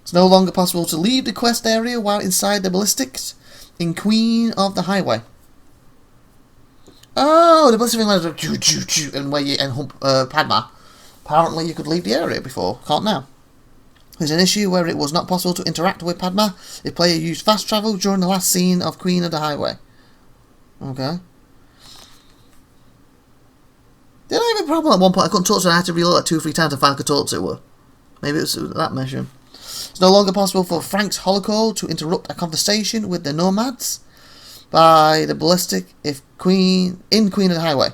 It's no longer possible to leave the quest area while inside the ballistics in Queen of the Highway. Oh, the ballistic thing like and where you hump Padma. Apparently you could leave the area before. Can't now. There's an issue where it was not possible to interact with Padma if player used fast travel during the last scene of Queen of the Highway. Okay. Did I have a problem at one point? I couldn't talk to her. I had to reload like 2 or 3 times to finally could talk to her. Maybe it was that mission. It's no longer possible for Frank's holocall to interrupt a conversation with the Nomads by the ballistic if Queen of the Highway.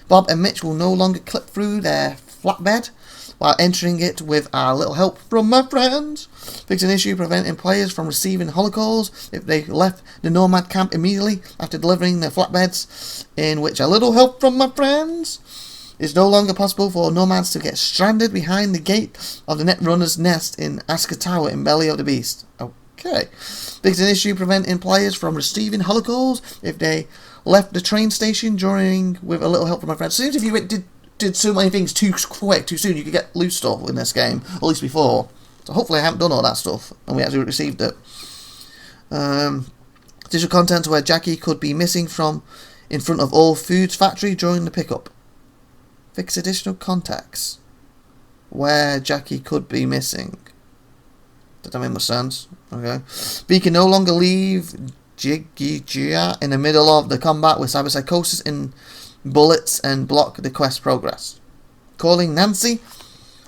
Bob and Mitch will no longer clip through their flatbed while entering it with a little help from my friends. Fix an issue preventing players from receiving holocalls if they left the Nomad camp immediately after delivering their flatbeds, in which a little help from my friends. It's no longer possible for Nomads to get stranded behind the gate of the Netrunner's nest in Asker Tower in Belly of the Beast. Okay. Fixed an issue preventing players from receiving holocalls if they left the train station during with a little help from my friends. So if you did so many things too quick, too soon, you could get loose stuff in this game, at least before. So hopefully I haven't done all that stuff, and we actually received it. Digital content where Jackie could be missing from in front of all foods factory during the pickup. Fix additional contacts where Jackie could be missing. Does that make much sense? Okay. But you can no longer leave Jigia in the middle of the combat with cyberpsychosis in bullets and block the quest progress. Calling Nancy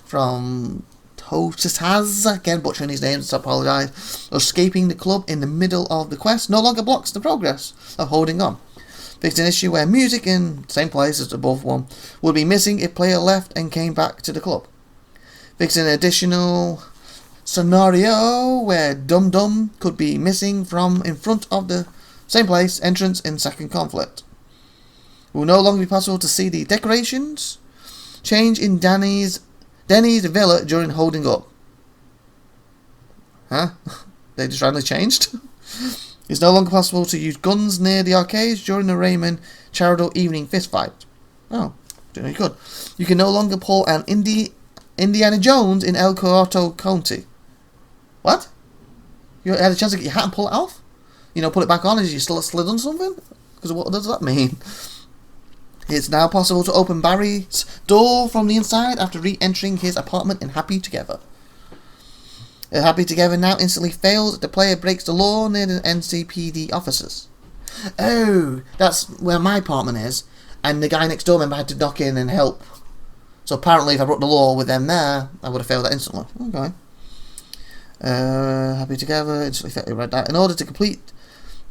from Tosaz, again butchering his names, so I apologise, or escaping the club in the middle of the quest no longer blocks the progress of holding on. Fixed an issue where music in the same place as the above one would be missing if player left and came back to the club. Fixed an additional scenario where Dum Dum could be missing from in front of the same place entrance in second conflict. It will no longer be possible to see the decorations. Change in Denny's villa during holding up. Huh? They just randomly changed? It's no longer possible to use guns near the arcades during the Raymond charitable evening fistfight. Oh, doing really good. You can no longer pull an Indiana Jones in El Corto County. What? You had a chance to get your hat and pull it off? Put it back on as you still slid on something? Because what does that mean? It's now possible to open Barry's door from the inside after re-entering his apartment in Happy Together. Happy Together now instantly fails if the player breaks the law near the NCPD officers. Oh, that's where my apartment is, and the guy next door member had to knock in and help. So apparently if I broke the law with them there, I would have failed that instantly. Okay. Happy Together, instantly read that. In order to complete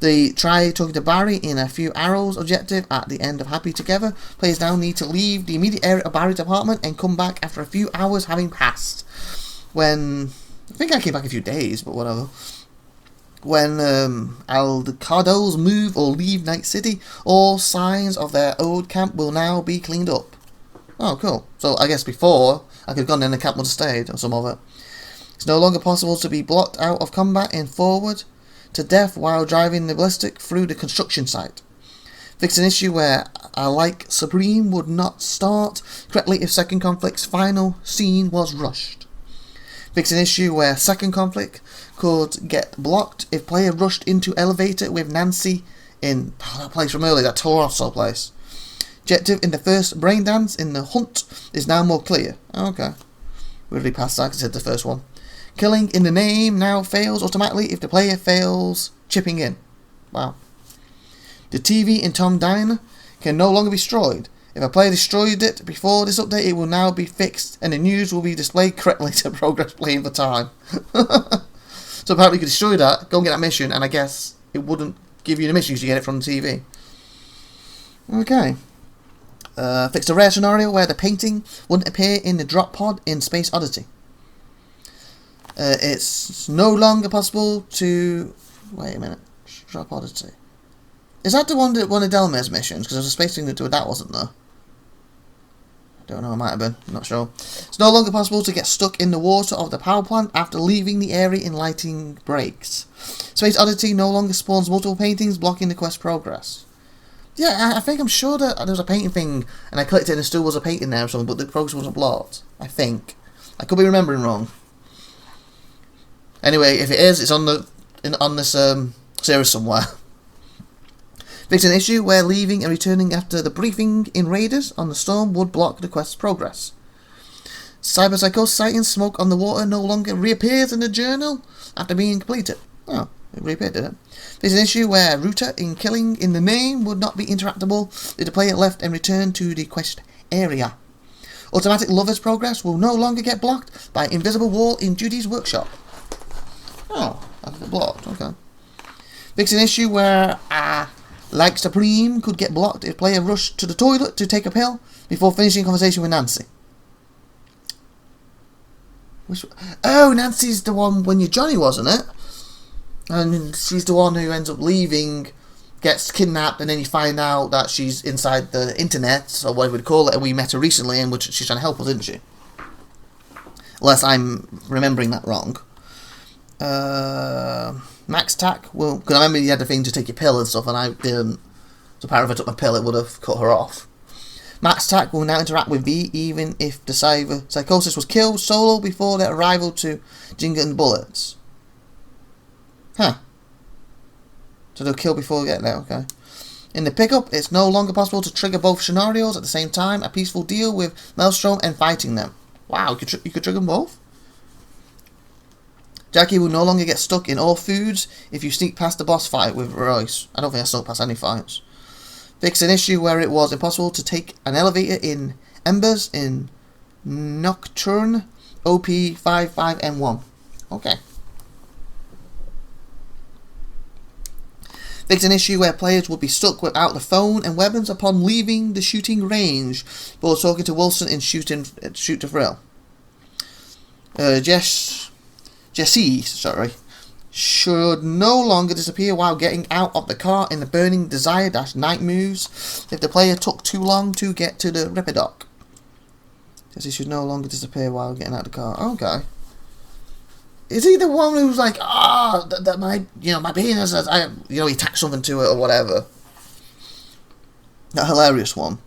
the try talking to Barry in a few arrows objective at the end of Happy Together, players now need to leave the immediate area of Barry's apartment and come back after a few hours having passed. I think I came back a few days, but whatever. When Aldecados move or leave Night City, all signs of their old camp will now be cleaned up. Oh, cool. So I guess before, I could have gone in, the camp would have stayed, or some of it. It's no longer possible to be blocked out of combat in forward to death while driving the ballistic through the construction site. Fix an issue where like Supreme would not start correctly if Second Conflict's final scene was rushed. Fix an issue where Second Conflict could get blocked if player rushed into elevator with Nancy in that place from earlier, that Torosso place. Objective in the first brain dance in the hunt is now more clear. Okay. We already passed that because I said the first one. Killing in the name now fails automatically if the player fails chipping in. Wow. The TV in Tom Diner can no longer be destroyed. If a player destroyed it before this update, it will now be fixed and the news will be displayed correctly to progress playing for time. So apparently you could destroy that, go and get that mission, and I guess it wouldn't give you the mission because you get it from the TV. Okay. Fixed a rare scenario where the painting wouldn't appear in the drop pod in Space Oddity. It's no longer possible to... Wait a minute. Drop Oddity. Is that the one of Delmir's missions? Because there's a space thing to do with that, wasn't there? I don't know, it might have been. I'm not sure. It's no longer possible to get stuck in the water of the power plant after leaving the area in lighting breaks. Space Oddity no longer spawns multiple paintings, blocking the quest progress. Yeah, I'm sure that there was a painting thing, and I clicked it and there still was a painting there or something, but the progress wasn't blocked. I think. I could be remembering wrong. Anyway, if it is, it's on this series somewhere. Fix an issue where leaving and returning after the briefing in Raiders on the Storm would block the quest's progress. Cyberpsychosis sighting smoke on the water no longer reappears in the journal after being completed. Oh, it reappeared, did it? There's an issue where router in killing in the name would not be interactable if the player left and returned to the quest area. Automatic lovers progress will no longer get blocked by invisible wall in Judy's workshop. Oh, that's blocked, okay. Fix an issue where like Supreme could get blocked if player rushed to the toilet to take a pill before finishing conversation with Nancy. Oh, Nancy's the one when you're Johnny, wasn't it? And she's the one who ends up leaving, gets kidnapped, and then you find out that she's inside the internet, or whatever we'd call it, and we met her recently, and she's trying to help us, isn't she? Unless I'm remembering that wrong. Max attack. Well, because I remember you had the thing to take your pill and stuff, and I didn't. So apparently if I took my pill, it would have cut her off. Max attack will now interact with V even if the psychosis was killed solo before their arrival to Jinga and Bullets. Huh. So they'll kill before they get there, okay. In the pickup, it's no longer possible to trigger both scenarios at the same time. A peaceful deal with Maelstrom and fighting them. Wow, you could trigger them both? Jackie will no longer get stuck in all foods if you sneak past the boss fight with Royce. I don't think I snuck past any fights. Fix an issue where it was impossible to take an elevator in Embers in Nocturne OP55N1. Okay. Fix an issue where players would be stuck without the phone and weapons upon leaving the shooting range before talking to Wilson in Shoot to Thrill. Jessie, should no longer disappear while getting out of the car in the Burning Desire-Night moves if the player took too long to get to the Ripidoc. Jessie should no longer disappear while getting out of the car. Okay. Is he the one who's like, my penis, he attached something to it or whatever? That hilarious one.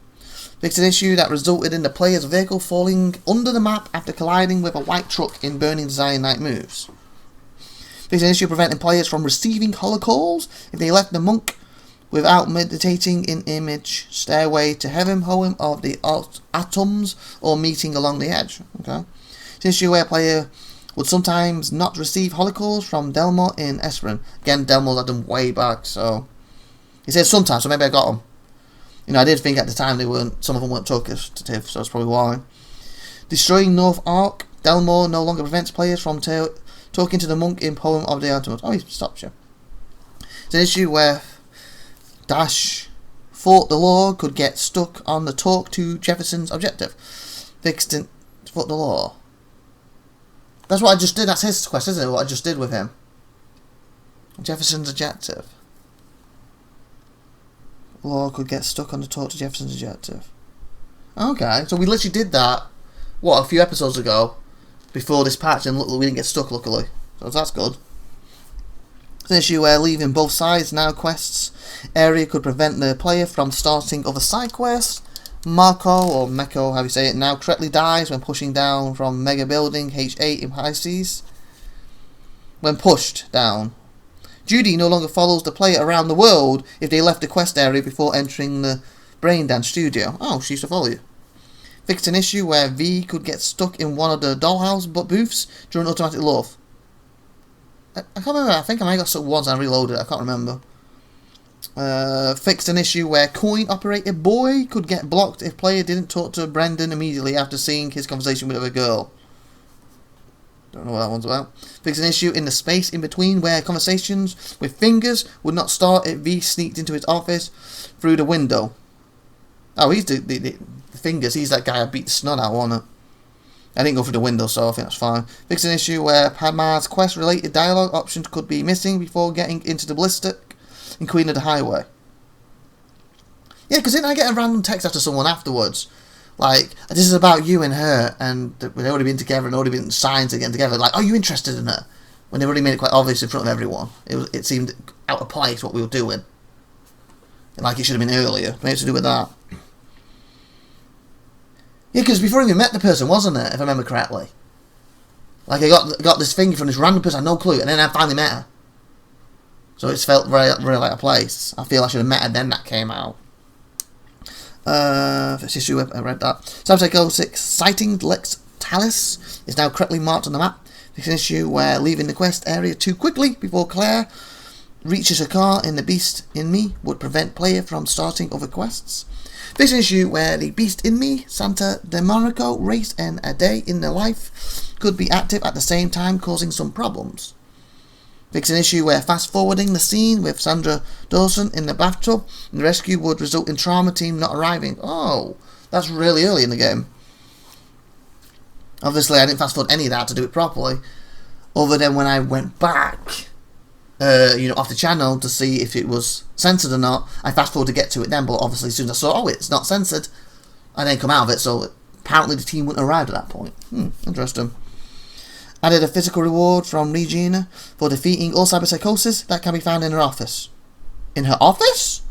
Fixed an issue that resulted in the player's vehicle falling under the map after colliding with a white truck in Burning Desire Night moves. Fixed an issue preventing players from receiving holocalls if they left the monk without meditating in image Stairway to Heaven, Home of the Atoms, or meeting along the edge. Okay. It's an issue where a player would sometimes not receive holocalls from Delmore in Esperin. Again, Delmore had them way back, so he said sometimes, so maybe I got them. I did think at the time some of them weren't talkative, so that's probably why. Destroying North Ark, Delmore no longer prevents players from talking to the monk in Poem of the Atoms. Oh, he stops you. It's an issue where Dash Fought the Law could get stuck on the talk to Jefferson's objective. Fixed in Fought the Law. That's what I just did. That's his quest, isn't it? What I just did with him. Jefferson's objective. Law could get stuck on the talk to Jefferson's objective. Okay, so we literally did that, a few episodes ago, before this patch, and we didn't get stuck, luckily. So that's good. It's an issue where leaving both sides now quests area could prevent the player from starting other side quests. Marco, or Meko, how you say it, now correctly dies when pushing down from Mega Building H8 in Pisces. When pushed down. Judy no longer follows the player around the world if they left the quest area before entering the Braindance studio. Oh, she used to follow you. Fixed an issue where V could get stuck in one of the dollhouse booths during automatic love. I can't remember. I think I might have got stuck once and reloaded. I can't remember. Fixed an issue where coin operator boy could get blocked if player didn't talk to Brendan immediately after seeing his conversation with a girl. Don't know what that one's about. Fixed an issue in the space in between where conversations with fingers would not start if V sneaked into his office through the window. Oh, he's the fingers. He's that guy I beat the snot out, wasn't it? I didn't go through the window, so I think that's fine. Fixed an issue where Padma's quest-related dialogue options could be missing before getting into the ballistic in Queen of the Highway. Yeah, because didn't I get a random text after someone afterwards? Like, this is about you and her, and they've already been together and already been signed to get together. Like, are you interested in her? When they've already made it quite obvious in front of everyone. It seemed out of place what we were doing. Like it should have been earlier. Maybe it's to do with that. Yeah, because before I even met the person, wasn't it? If I remember correctly. Like, I got this thing from this random person, I had no clue, and then I finally met her. So it's felt very out of place. I feel I should have met her, then that came out. First issue, I read that. Cyberpunk 06 sighting Lex Talus is now correctly marked on the map. It's an issue where leaving the quest area too quickly before Claire reaches her car in the Beast in Me would prevent player from starting other quests. This issue where the Beast in Me, Santa Demonico race and a day in their life could be active at the same time, causing some problems. Fix an issue where fast forwarding the scene with Sandra Dawson in the bathtub and the rescue would result in Trauma Team not arriving. Oh, that's really early in the game. Obviously, I didn't fast forward any of that to do it properly, other than when I went back, off the channel to see if it was censored or not. I fast forward to get to it then, but obviously as soon as I saw, it's not censored, I then come out of it, so apparently the team wouldn't arrive at that point. Interesting. Added a physical reward from Regina for defeating all cyberpsychosis that can be found in her office. In her office?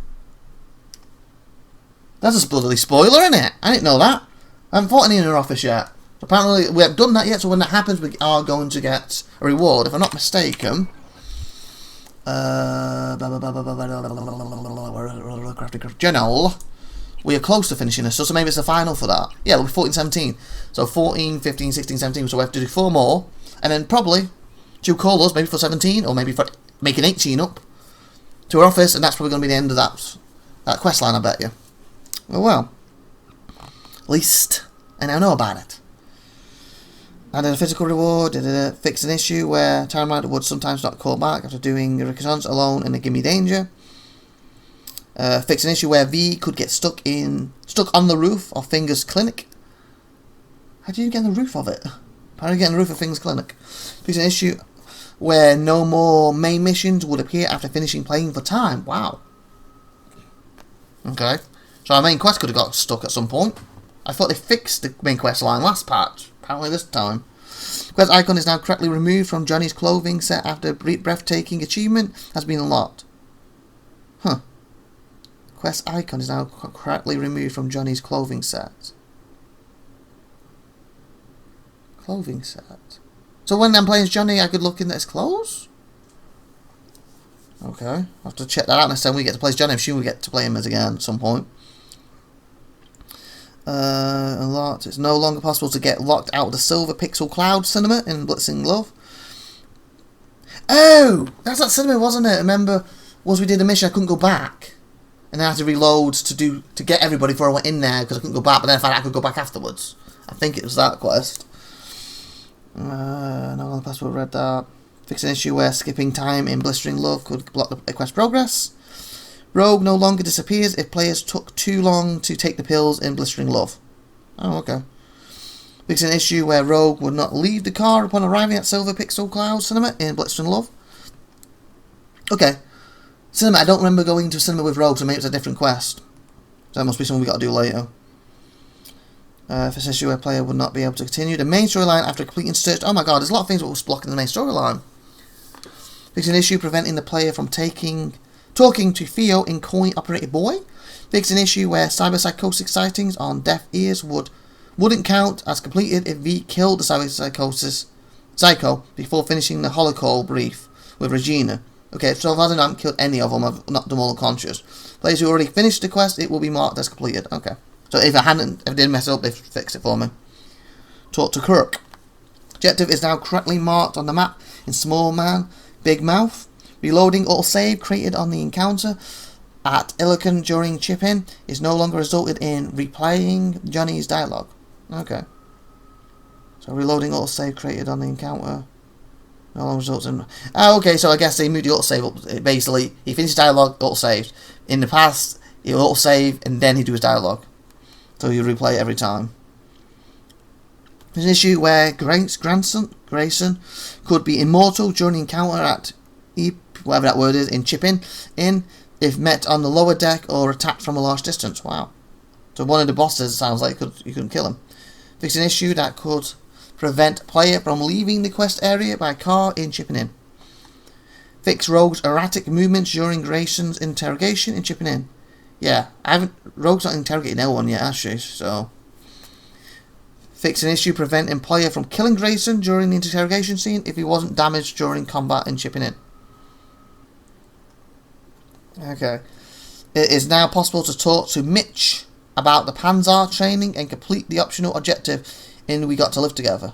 That's a bloody spoiler, isn't it? I didn't know that. I haven't fought any in her office yet. Apparently we haven't done that yet, so when that happens we are going to get a reward, if I'm not mistaken. General. We are close to finishing this, so maybe it's the final for that. Yeah, it'll be 14, 17. So 14, 15, 16, 17, so we have to do 4 more. And then probably she'll call us, maybe for 17, or maybe for making 18 up, to her office, and that's probably going to be the end of that quest line, I bet you. Well. At least I now know about it. Added a physical reward, did it fix an issue where Tyramite would sometimes not call back after doing a reconnaissance alone in a gimme danger. Fix an issue where V could get stuck on the roof of Finger's clinic. How do you get on the roof of it? How do you get on the roof of Finger's clinic? Fix an issue where no more main missions would appear after finishing playing for time. Wow. Okay. So our main quest could have got stuck at some point. I thought they fixed the main quest line last patch. Apparently this time. Quest icon is now correctly removed from Johnny's clothing set after breathtaking achievement has been unlocked. Huh. Quest icon is now correctly removed from Johnny's clothing set. Clothing set. So when I'm playing as Johnny, I could look in at his clothes? Okay. I'll have to check that out next time we get to play as Johnny. I'm sure we get to play him as again at some point. Unlocked. It's no longer possible to get locked out of the Silver Pixel Cloud cinema in Blitzing Love. Oh! That's that cinema, wasn't it? Remember, once we did the mission, I couldn't go back. And then I had to reload to get everybody before I went in there, because I couldn't go back, but then I found out I could go back afterwards. I think it was that quest. No longer possible to read that. Fix an issue where skipping time in Blistering Love could block the quest progress. Rogue no longer disappears if players took too long to take the pills in Blistering Love. Oh, okay. Fix an issue where Rogue would not leave the car upon arriving at Silver Pixel Cloud Cinema in Blistering Love. Okay. Cinema, I don't remember going to cinema with Rogue, so maybe it's a different quest. So that must be something we got to do later. Fix an issue where a player would not be able to continue the main storyline after completing search. Oh my god, there's a lot of things that was blocking the main storyline. Fix an issue preventing the player from talking to Theo in coin-operated boy. Fix an issue where cyberpsychosis sightings on deaf ears wouldn't count as completed if V killed the cyberpsychosis psycho before finishing the holocall brief with Regina. Okay, so if I haven't killed any of them, I've knocked them all unconscious. Players who already finished the quest, it will be marked as completed. Okay. So if I didn't mess it up, they've fixed it for me. Talk to Kirk. Objective is now correctly marked on the map in Small Man, Big Mouth. Reloading autosave created on the encounter at Illican during chip-in is no longer resulted in replaying Johnny's dialogue. Okay. So reloading autosave created on the encounter no longer results in... Oh, okay, so I guess they moved the autosave up. Basically, he finished dialogue, autosaved. In the past, he'll autosave and then he'd do his dialogue. So you replay it every time. There's an issue where Grayson could be immortal during the encounter at whatever that word is, in chip-in, if met on the lower deck or attacked from a large distance. Wow. So one of the bosses sounds like you couldn't kill him. Fix an issue that could prevent player from leaving the quest area by car in chipping in. Fix Rogue's erratic movements during Grayson's interrogation in chipping in. Yeah, Rogue's not interrogated no one yet, has she? So fix an issue preventing player from killing Grayson during the interrogation scene if he wasn't damaged during combat and chipping in. Okay. It is now possible to talk to Mitch about the Panzer training and complete the optional objective in We Got to Live Together.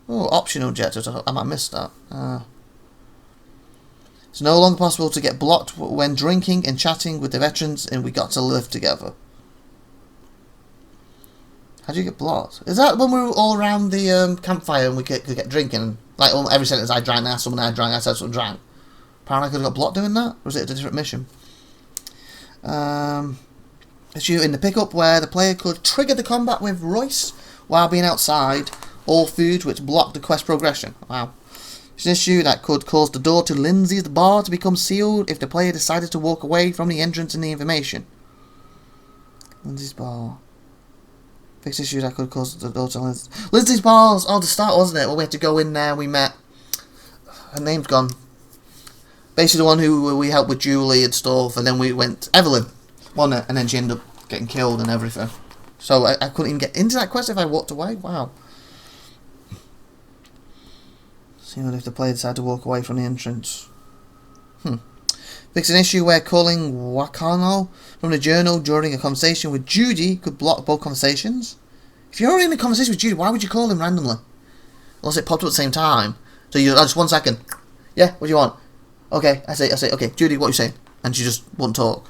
Oh, optional objectives. I might have missed that. It's no longer possible to get blocked when drinking and chatting with the veterans in We Got to Live Together. How do you get blocked? Is that when we were all around the campfire and we could get drinking? Like every sentence I drank, I someone I drank, I said someone drank. Apparently I could have got blocked doing that? Or was it a different mission? Issue in the pickup where the player could trigger the combat with Royce while being outside all foods which block the quest progression. Wow. It's an issue that could cause the door to Lindsay's bar to become sealed if the player decided to walk away from the entrance in the information. Lindsay's bar. Fix issues that could cause the door to Lizzie's balls. Oh, the start, wasn't it? Well, we had to go in there. We met. Her name's gone. Basically, the one who we helped with Julie and stuff, and then we went Evelyn, wasn't it? And then she ended up getting killed and everything. So I couldn't even get into that quest if I walked away. Wow. See what if the player decided to walk away from the entrance. Fix an issue where calling Wakano from the journal during a conversation with Judy could block both conversations. If you're already in a conversation with Judy, why would you call him randomly? Unless it popped up at the same time. So you just 1 second. Yeah, what do you want? Okay, I say, okay, Judy, what are you saying? And she just wouldn't talk.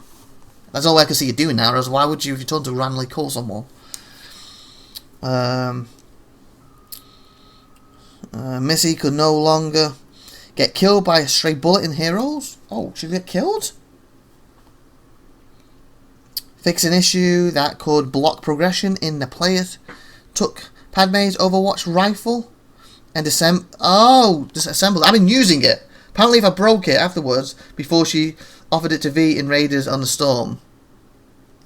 That's all I can see you doing now, or else why would you, if you told to randomly call someone? Missy could no longer get killed by a stray bullet in Heroes. Oh, she get killed? Fix an issue that could block progression in the players. Took Padme's Overwatch rifle and disassembled. I've been using it. Apparently, if I broke it afterwards, before she offered it to V in Raiders on the Storm,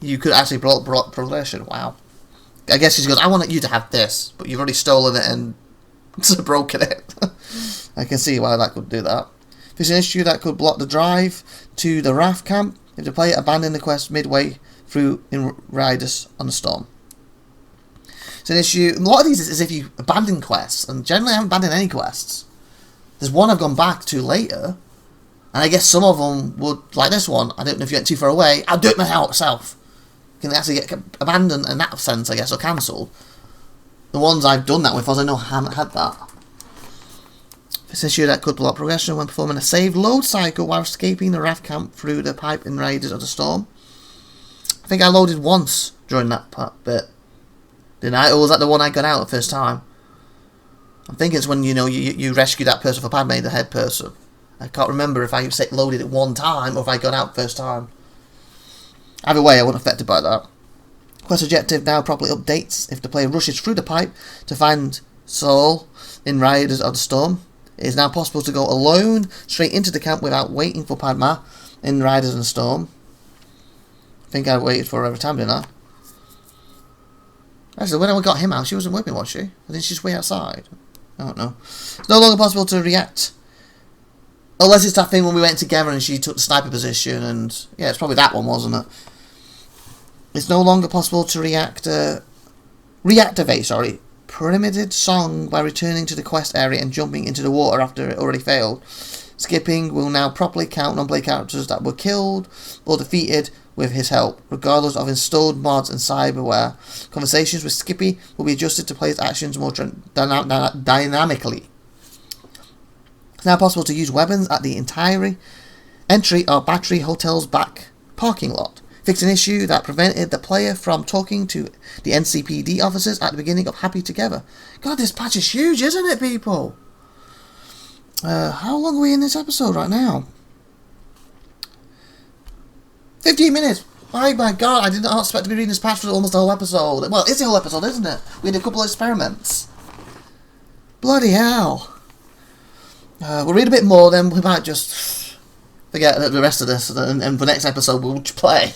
you could actually block progression. Wow. I guess she goes, I want you to have this, but you've already stolen it and broken it. I can see why that could do that. There's an issue that could block the drive to the raft camp if the player abandoned the quest midway through in Riders on the Storm. It's an issue. A lot of these is if you abandon quests, and generally I haven't abandoned any quests. There's one I've gone back to later, and I guess some of them would, like this one, I don't know if you went too far away, I'll do it myself. Can actually get abandoned in that sense, I guess, or cancelled. The ones I've done that with, as I know, haven't had that. This issue that could block progression when performing a save load cycle while escaping the raft camp through the pipe in Raiders of the Storm. I think I loaded once during that bit. Didn't I? Or was that the one I got out the first time? I think it's when, you rescue that person for Padme, the head person. I can't remember if I loaded it one time or if I got out first time. Either way, I wasn't affected by that. Quest objective now properly updates if the player rushes through the pipe to find Saul in Riders of the Storm. It is now possible to go alone straight into the camp without waiting for Padma in Riders of the Storm. I think I waited for her every time, didn't I? Actually, when I got him out, she wasn't with me, was she? I think she's way outside. I don't know. It's no longer possible to react. Unless it's that thing when we went together and she took the sniper position and... Yeah, it's probably that one, wasn't it? It's no longer possible to reactivate, Primitive Song by returning to the quest area and jumping into the water after it already failed. Skipping will now properly count non-play characters that were killed or defeated with his help, regardless of installed mods and cyberware. Conversations with Skippy will be adjusted to players' actions more dynamically. It's now possible to use weapons at the entry of Battery Hotel's back parking lot. Fix an issue that prevented the player from talking to the NCPD officers at the beginning of Happy Together. God, this patch is huge, isn't it, people? How long are we in this episode right now? 15 minutes. Oh my god, I did not expect to be reading this patch for almost the whole episode. Well, it's the whole episode, isn't it? We had a couple of experiments. Bloody hell. We'll read a bit more, then we might just forget the rest of this, and for next episode we'll play.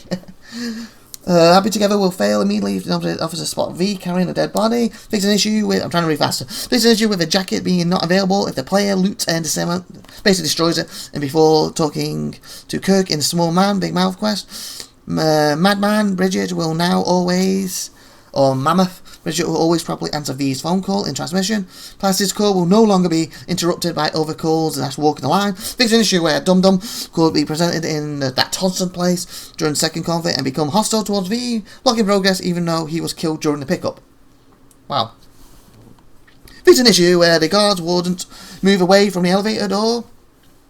Happy Together will fail immediately if the officer spot V carrying a dead body. Fix an issue with... I'm trying to read faster. Fix an issue with a jacket being not available if the player loots and basically destroys it. And before talking to Kirk in the Small Man, Big Mouth quest, Madman Bridget will now always... Or Mammoth Bridget will always properly answer V's phone call in transmission. Plastic's call will no longer be interrupted by other calls and has to walk in the line. Fix an issue where Dum Dum could be presented in that Thompson place during second conflict and become hostile towards V, blocking progress even though he was killed during the pickup. Wow. Fix an issue where the guards wouldn't move away from the elevator door.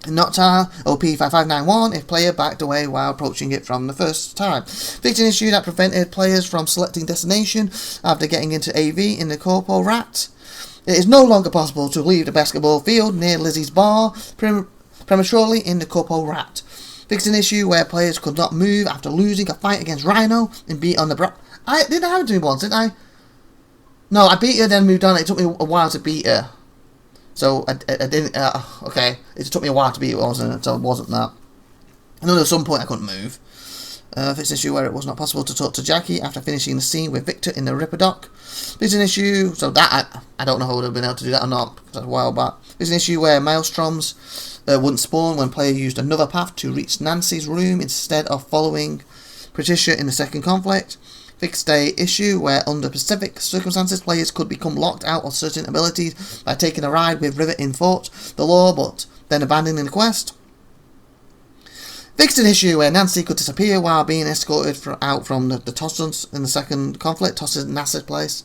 Noctar OP5591 if player backed away while approaching it from the first time. Fixed an issue that prevented players from selecting destination after getting into AV in the Corporal Rat. It is no longer possible to leave the basketball field near Lizzie's bar prematurely in the Corporal Rat. Fixed an issue where players could not move after losing a fight against Rhino and beat on the I did that happen to me once, didn't I? No, I beat her then moved on. It took me a while to beat her. So, I didn't... okay, it took me a while to beat it, wasn't it? So, it wasn't that. I know at some point I couldn't move. Fixed an issue where it was not possible to talk to Jackie after finishing the scene with Victor in the Ripper dock. Fixed an issue, so that I don't know how I would have been able to do that or not, because that's a while back. Fixed an issue where Maelstroms wouldn't spawn when player used another path to reach Nancy's room instead of following Patricia in the second conflict. Fixed a issue where under specific circumstances players could become locked out of certain abilities by taking a ride with Rivet in Fort the Law but then abandoning the quest. Fixed an issue where Nancy could disappear while being escorted out from the Tossons in the second conflict, Toss's Nass's place.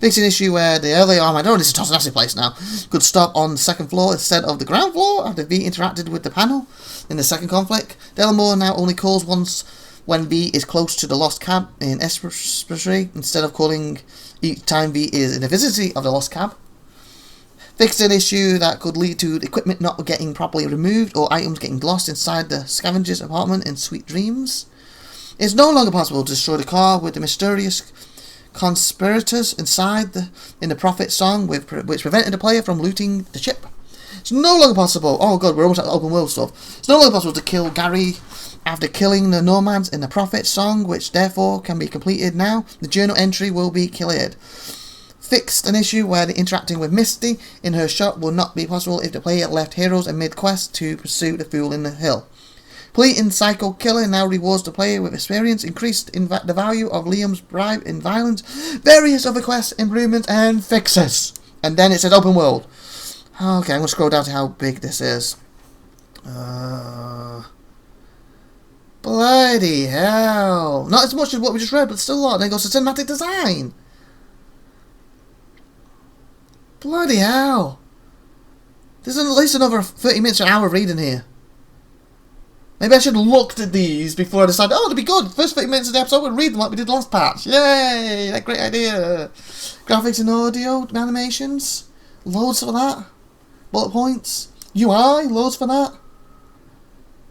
Fixed an issue where the early arm, I don't know this is Toss's Nass's place now, could stop on the second floor instead of the ground floor after V interacted with the panel in the second conflict. Delamore now only calls once when V is close to the lost cab in Esprit instead of calling each time V is in the vicinity of the lost cab. Fixed an issue that could lead to equipment not getting properly removed or items getting lost inside the scavenger's apartment in Sweet Dreams. It's no longer possible to destroy the car with the mysterious conspirators inside in the Prophet song which prevented the player from looting the ship. It's no longer possible. Oh god, we're almost at the open world stuff. It's no longer possible to kill Gary after killing the Nomads in the Prophet song, which therefore can be completed now. The journal entry will be cleared. Fixed an issue where the interacting with Misty in her shop will not be possible if the player left heroes in mid-quest to pursue the fool in the hill. Completing Psycho Killer now rewards the player with experience, increased in the value of Liam's bribe in violence, various other quests, improvements, and fixes. And then it says open world. Okay, I'm going to scroll down to how big this is. Bloody hell. Not as much as what we just read, but still a lot. Then it goes to cinematic design. Bloody hell. There's at least another 30 minutes or an hour of reading here. Maybe I should have looked at these before I decided, oh, it'd be good. First 30 minutes of the episode, we'll read them like we did last patch. Yay! That great idea. Graphics and audio, animations. Loads for that. Bullet points. UI, loads for that.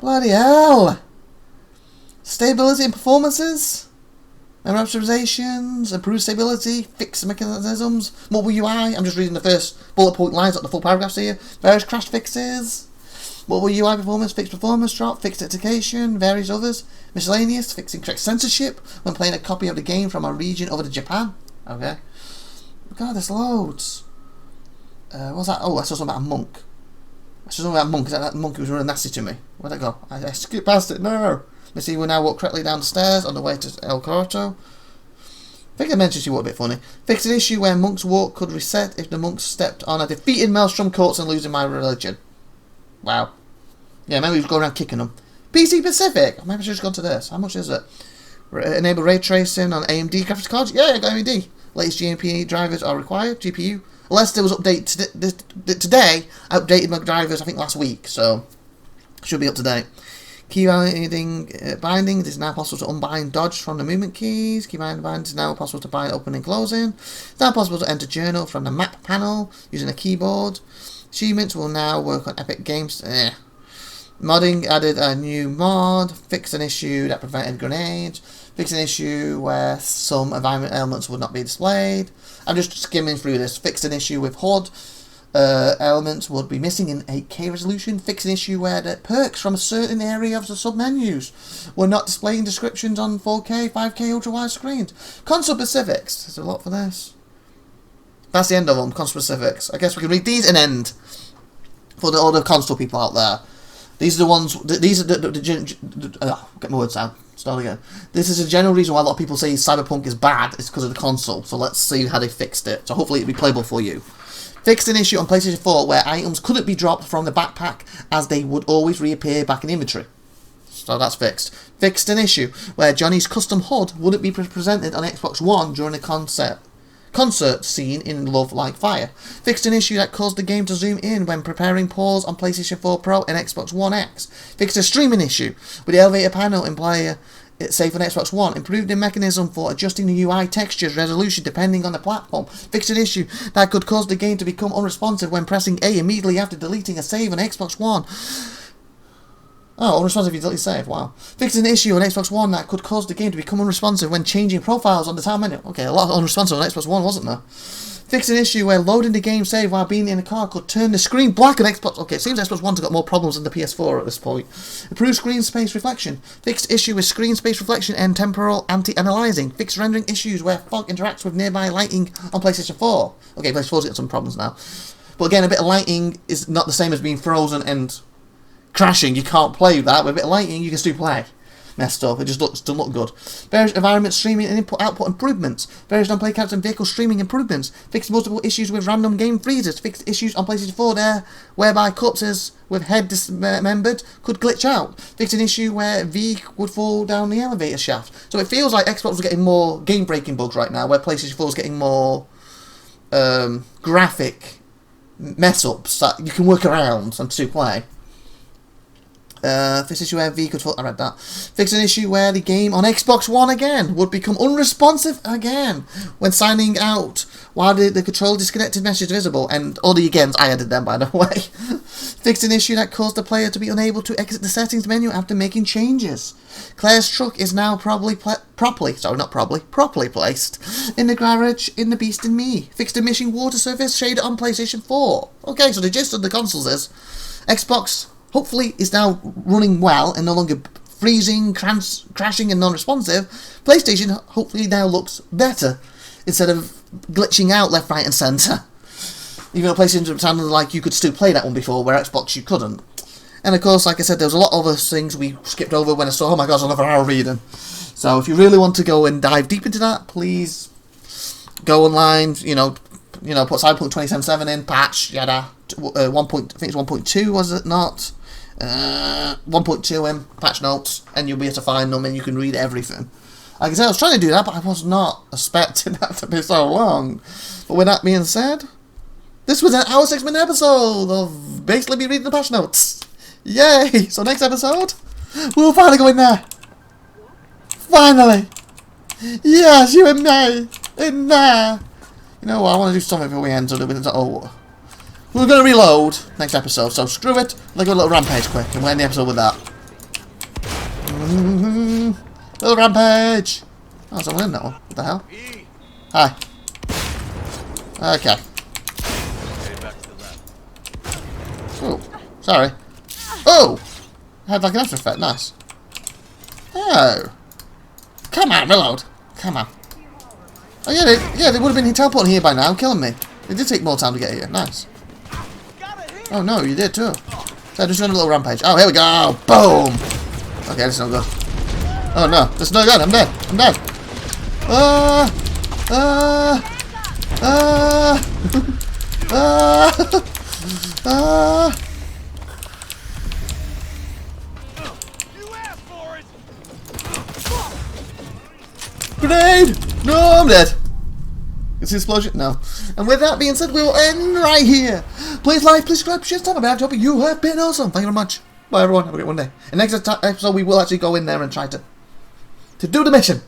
Bloody hell. Stability and performances. Rapturizations, improved stability, fixed mechanisms, mobile UI. I'm just reading the first bullet point lines, not the full paragraphs here. Various crash fixes, mobile UI performance, fixed performance drop, fixed education, various others. Miscellaneous, fixing correct censorship when playing a copy of the game from a region over to Japan. Okay. God, there's loads. What's that? Oh, I saw something about a monk. I saw something about a monk. Is that monk who was really nasty to me? Where'd that go? I skipped past it. No. Let's see, we'll now walk correctly down the stairs on the way to El Corto. I think I mentioned she walked a bit funny. Fixed an issue where monks' walk could reset if the monks stepped on a defeated Maelstrom courts and losing my religion. Wow. Yeah, maybe we go around kicking them. PC Pacific. Maybe I should have gone to this. How much is it? Enable ray tracing on AMD graphics cards. Yeah, I got AMD. Latest GPU drivers are required. GPU. Unless there was update today. I updated my drivers, I think, last week. So, should be up to date. Key binding it is now possible to unbind dodge from the movement keys. Key binding is now possible to bind open and closing. It's now possible to enter journal from the map panel using a keyboard. Achievements will now work on Epic Games. Modding added a new mod. Fixed an issue that prevented grenades. Fixed an issue where some environment elements would not be displayed. I'm just skimming through this. Fixed an issue with HUD. Elements would be missing in 8K resolution. Fix an issue where the perks from a certain area of the submenus were not displaying descriptions on 4K, 5K ultra-wide screens. Console specifics. There's a lot for this. That's the end of them, console specifics. I guess we can read these and end for all the console people out there. These are the ones, these are get my words out. Start again. This is a general reason why a lot of people say Cyberpunk is bad. It's because of the console. So let's see how they fixed it. So hopefully it'll be playable for you. Fixed an issue on PlayStation 4 where items couldn't be dropped from the backpack as they would always reappear back in inventory. So that's fixed. Fixed an issue where Johnny's custom HUD wouldn't be presented on Xbox One during the concert scene in Love Like Fire. Fixed an issue that caused the game to zoom in when preparing pause on PlayStation 4 Pro and Xbox One X. Fixed a streaming issue with the elevator panel in player safe on Xbox One. Improved the mechanism for adjusting the UI textures resolution depending on the platform. Fixed an issue that could cause the game to become unresponsive when pressing A immediately after deleting a save on Xbox One. Oh, unresponsive if you delete save, wow. Fixed an issue on Xbox One that could cause the game to become unresponsive when changing profiles on the time menu. Okay, a lot of unresponsive on Xbox One, wasn't there? Fix an issue where loading the game save while being in a car could turn the screen black on Xbox. Okay, it seems Xbox One's got more problems than the PS4 at this point. Improve screen space reflection. Fixed issue with screen space reflection and temporal anti-analyzing. Fixed rendering issues where fog interacts with nearby lighting on PlayStation 4. Okay, PlayStation 4's got some problems now. But again, a bit of lighting is not the same as being frozen and crashing. You can't play with that. With a bit of lighting, you can still play. Messed up. It just doesn't look good. Various environment streaming and input-output improvements. Various non-play characters and vehicle streaming improvements. Fixed multiple issues with random game freezes. Fixed issues on PlayStation 4 there, whereby corpses with head dismembered could glitch out. Fixed an issue where V would fall down the elevator shaft. So it feels like Xbox is getting more game-breaking bugs right now, where PlayStation 4 is getting more graphic mess-ups that you can work around and to play. Fix issue where V could fall. I read that. Fix an issue where the game on Xbox One again would become unresponsive again when signing out while the control disconnected message visible. And all the agains, I added them by the way. Fix an issue that caused the player to be unable to exit the settings menu after making changes. Claire's truck is now properly placed in the garage in The Beast in Me. Fixed a missing water surface shader on PlayStation 4. Okay, so the gist of the consoles is Xbox hopefully is now running well and no longer freezing, crashing and non-responsive. PlayStation hopefully now looks better instead of glitching out left, right and centre. Even though PlayStation sounded like you could still play that one before, where Xbox you couldn't. And of course, like I said, there was a lot of other things we skipped over when I saw, oh my god, it's another hour reading. So if you really want to go and dive deep into that, please go online, put Cyberpunk 2077 in, patch, yada, I think it's 1.2, was it not? 1.2 in, patch notes, and you'll be able to find them and you can read everything. Like I said, I was trying to do that, but I was not expecting that to be so long. But with that being said, this was an hour 6-minute episode of basically me reading the patch notes. Yay! So next episode, we'll finally go in there. Finally! Yes, you and me! In there! You know what, I want to do something before we end, so we're going to reload next episode, so screw it. Let's go a little rampage quick, and we'll end the episode with that. Little rampage! Oh, someone in that one. What the hell? Hi. Okay. Oh, sorry. Oh! I had like an after effect, nice. Oh. Come on, reload. Come on. Oh yeah, they would have been teleporting here by now, killing me. It did take more time to get here, nice. Oh no, you did too. So I just ran a little rampage. Oh, here we go! Boom! Okay, that's no good. Oh no, that's no good, I'm dead. I'm dead. Grenade! No, I'm dead. It's an explosion? No. And with that being said, we will end right here. Please like, please subscribe, share, time about it. You have been awesome. Thank you very much. Bye everyone. Have a great one day. And next episode we will actually go in there and try to do the mission.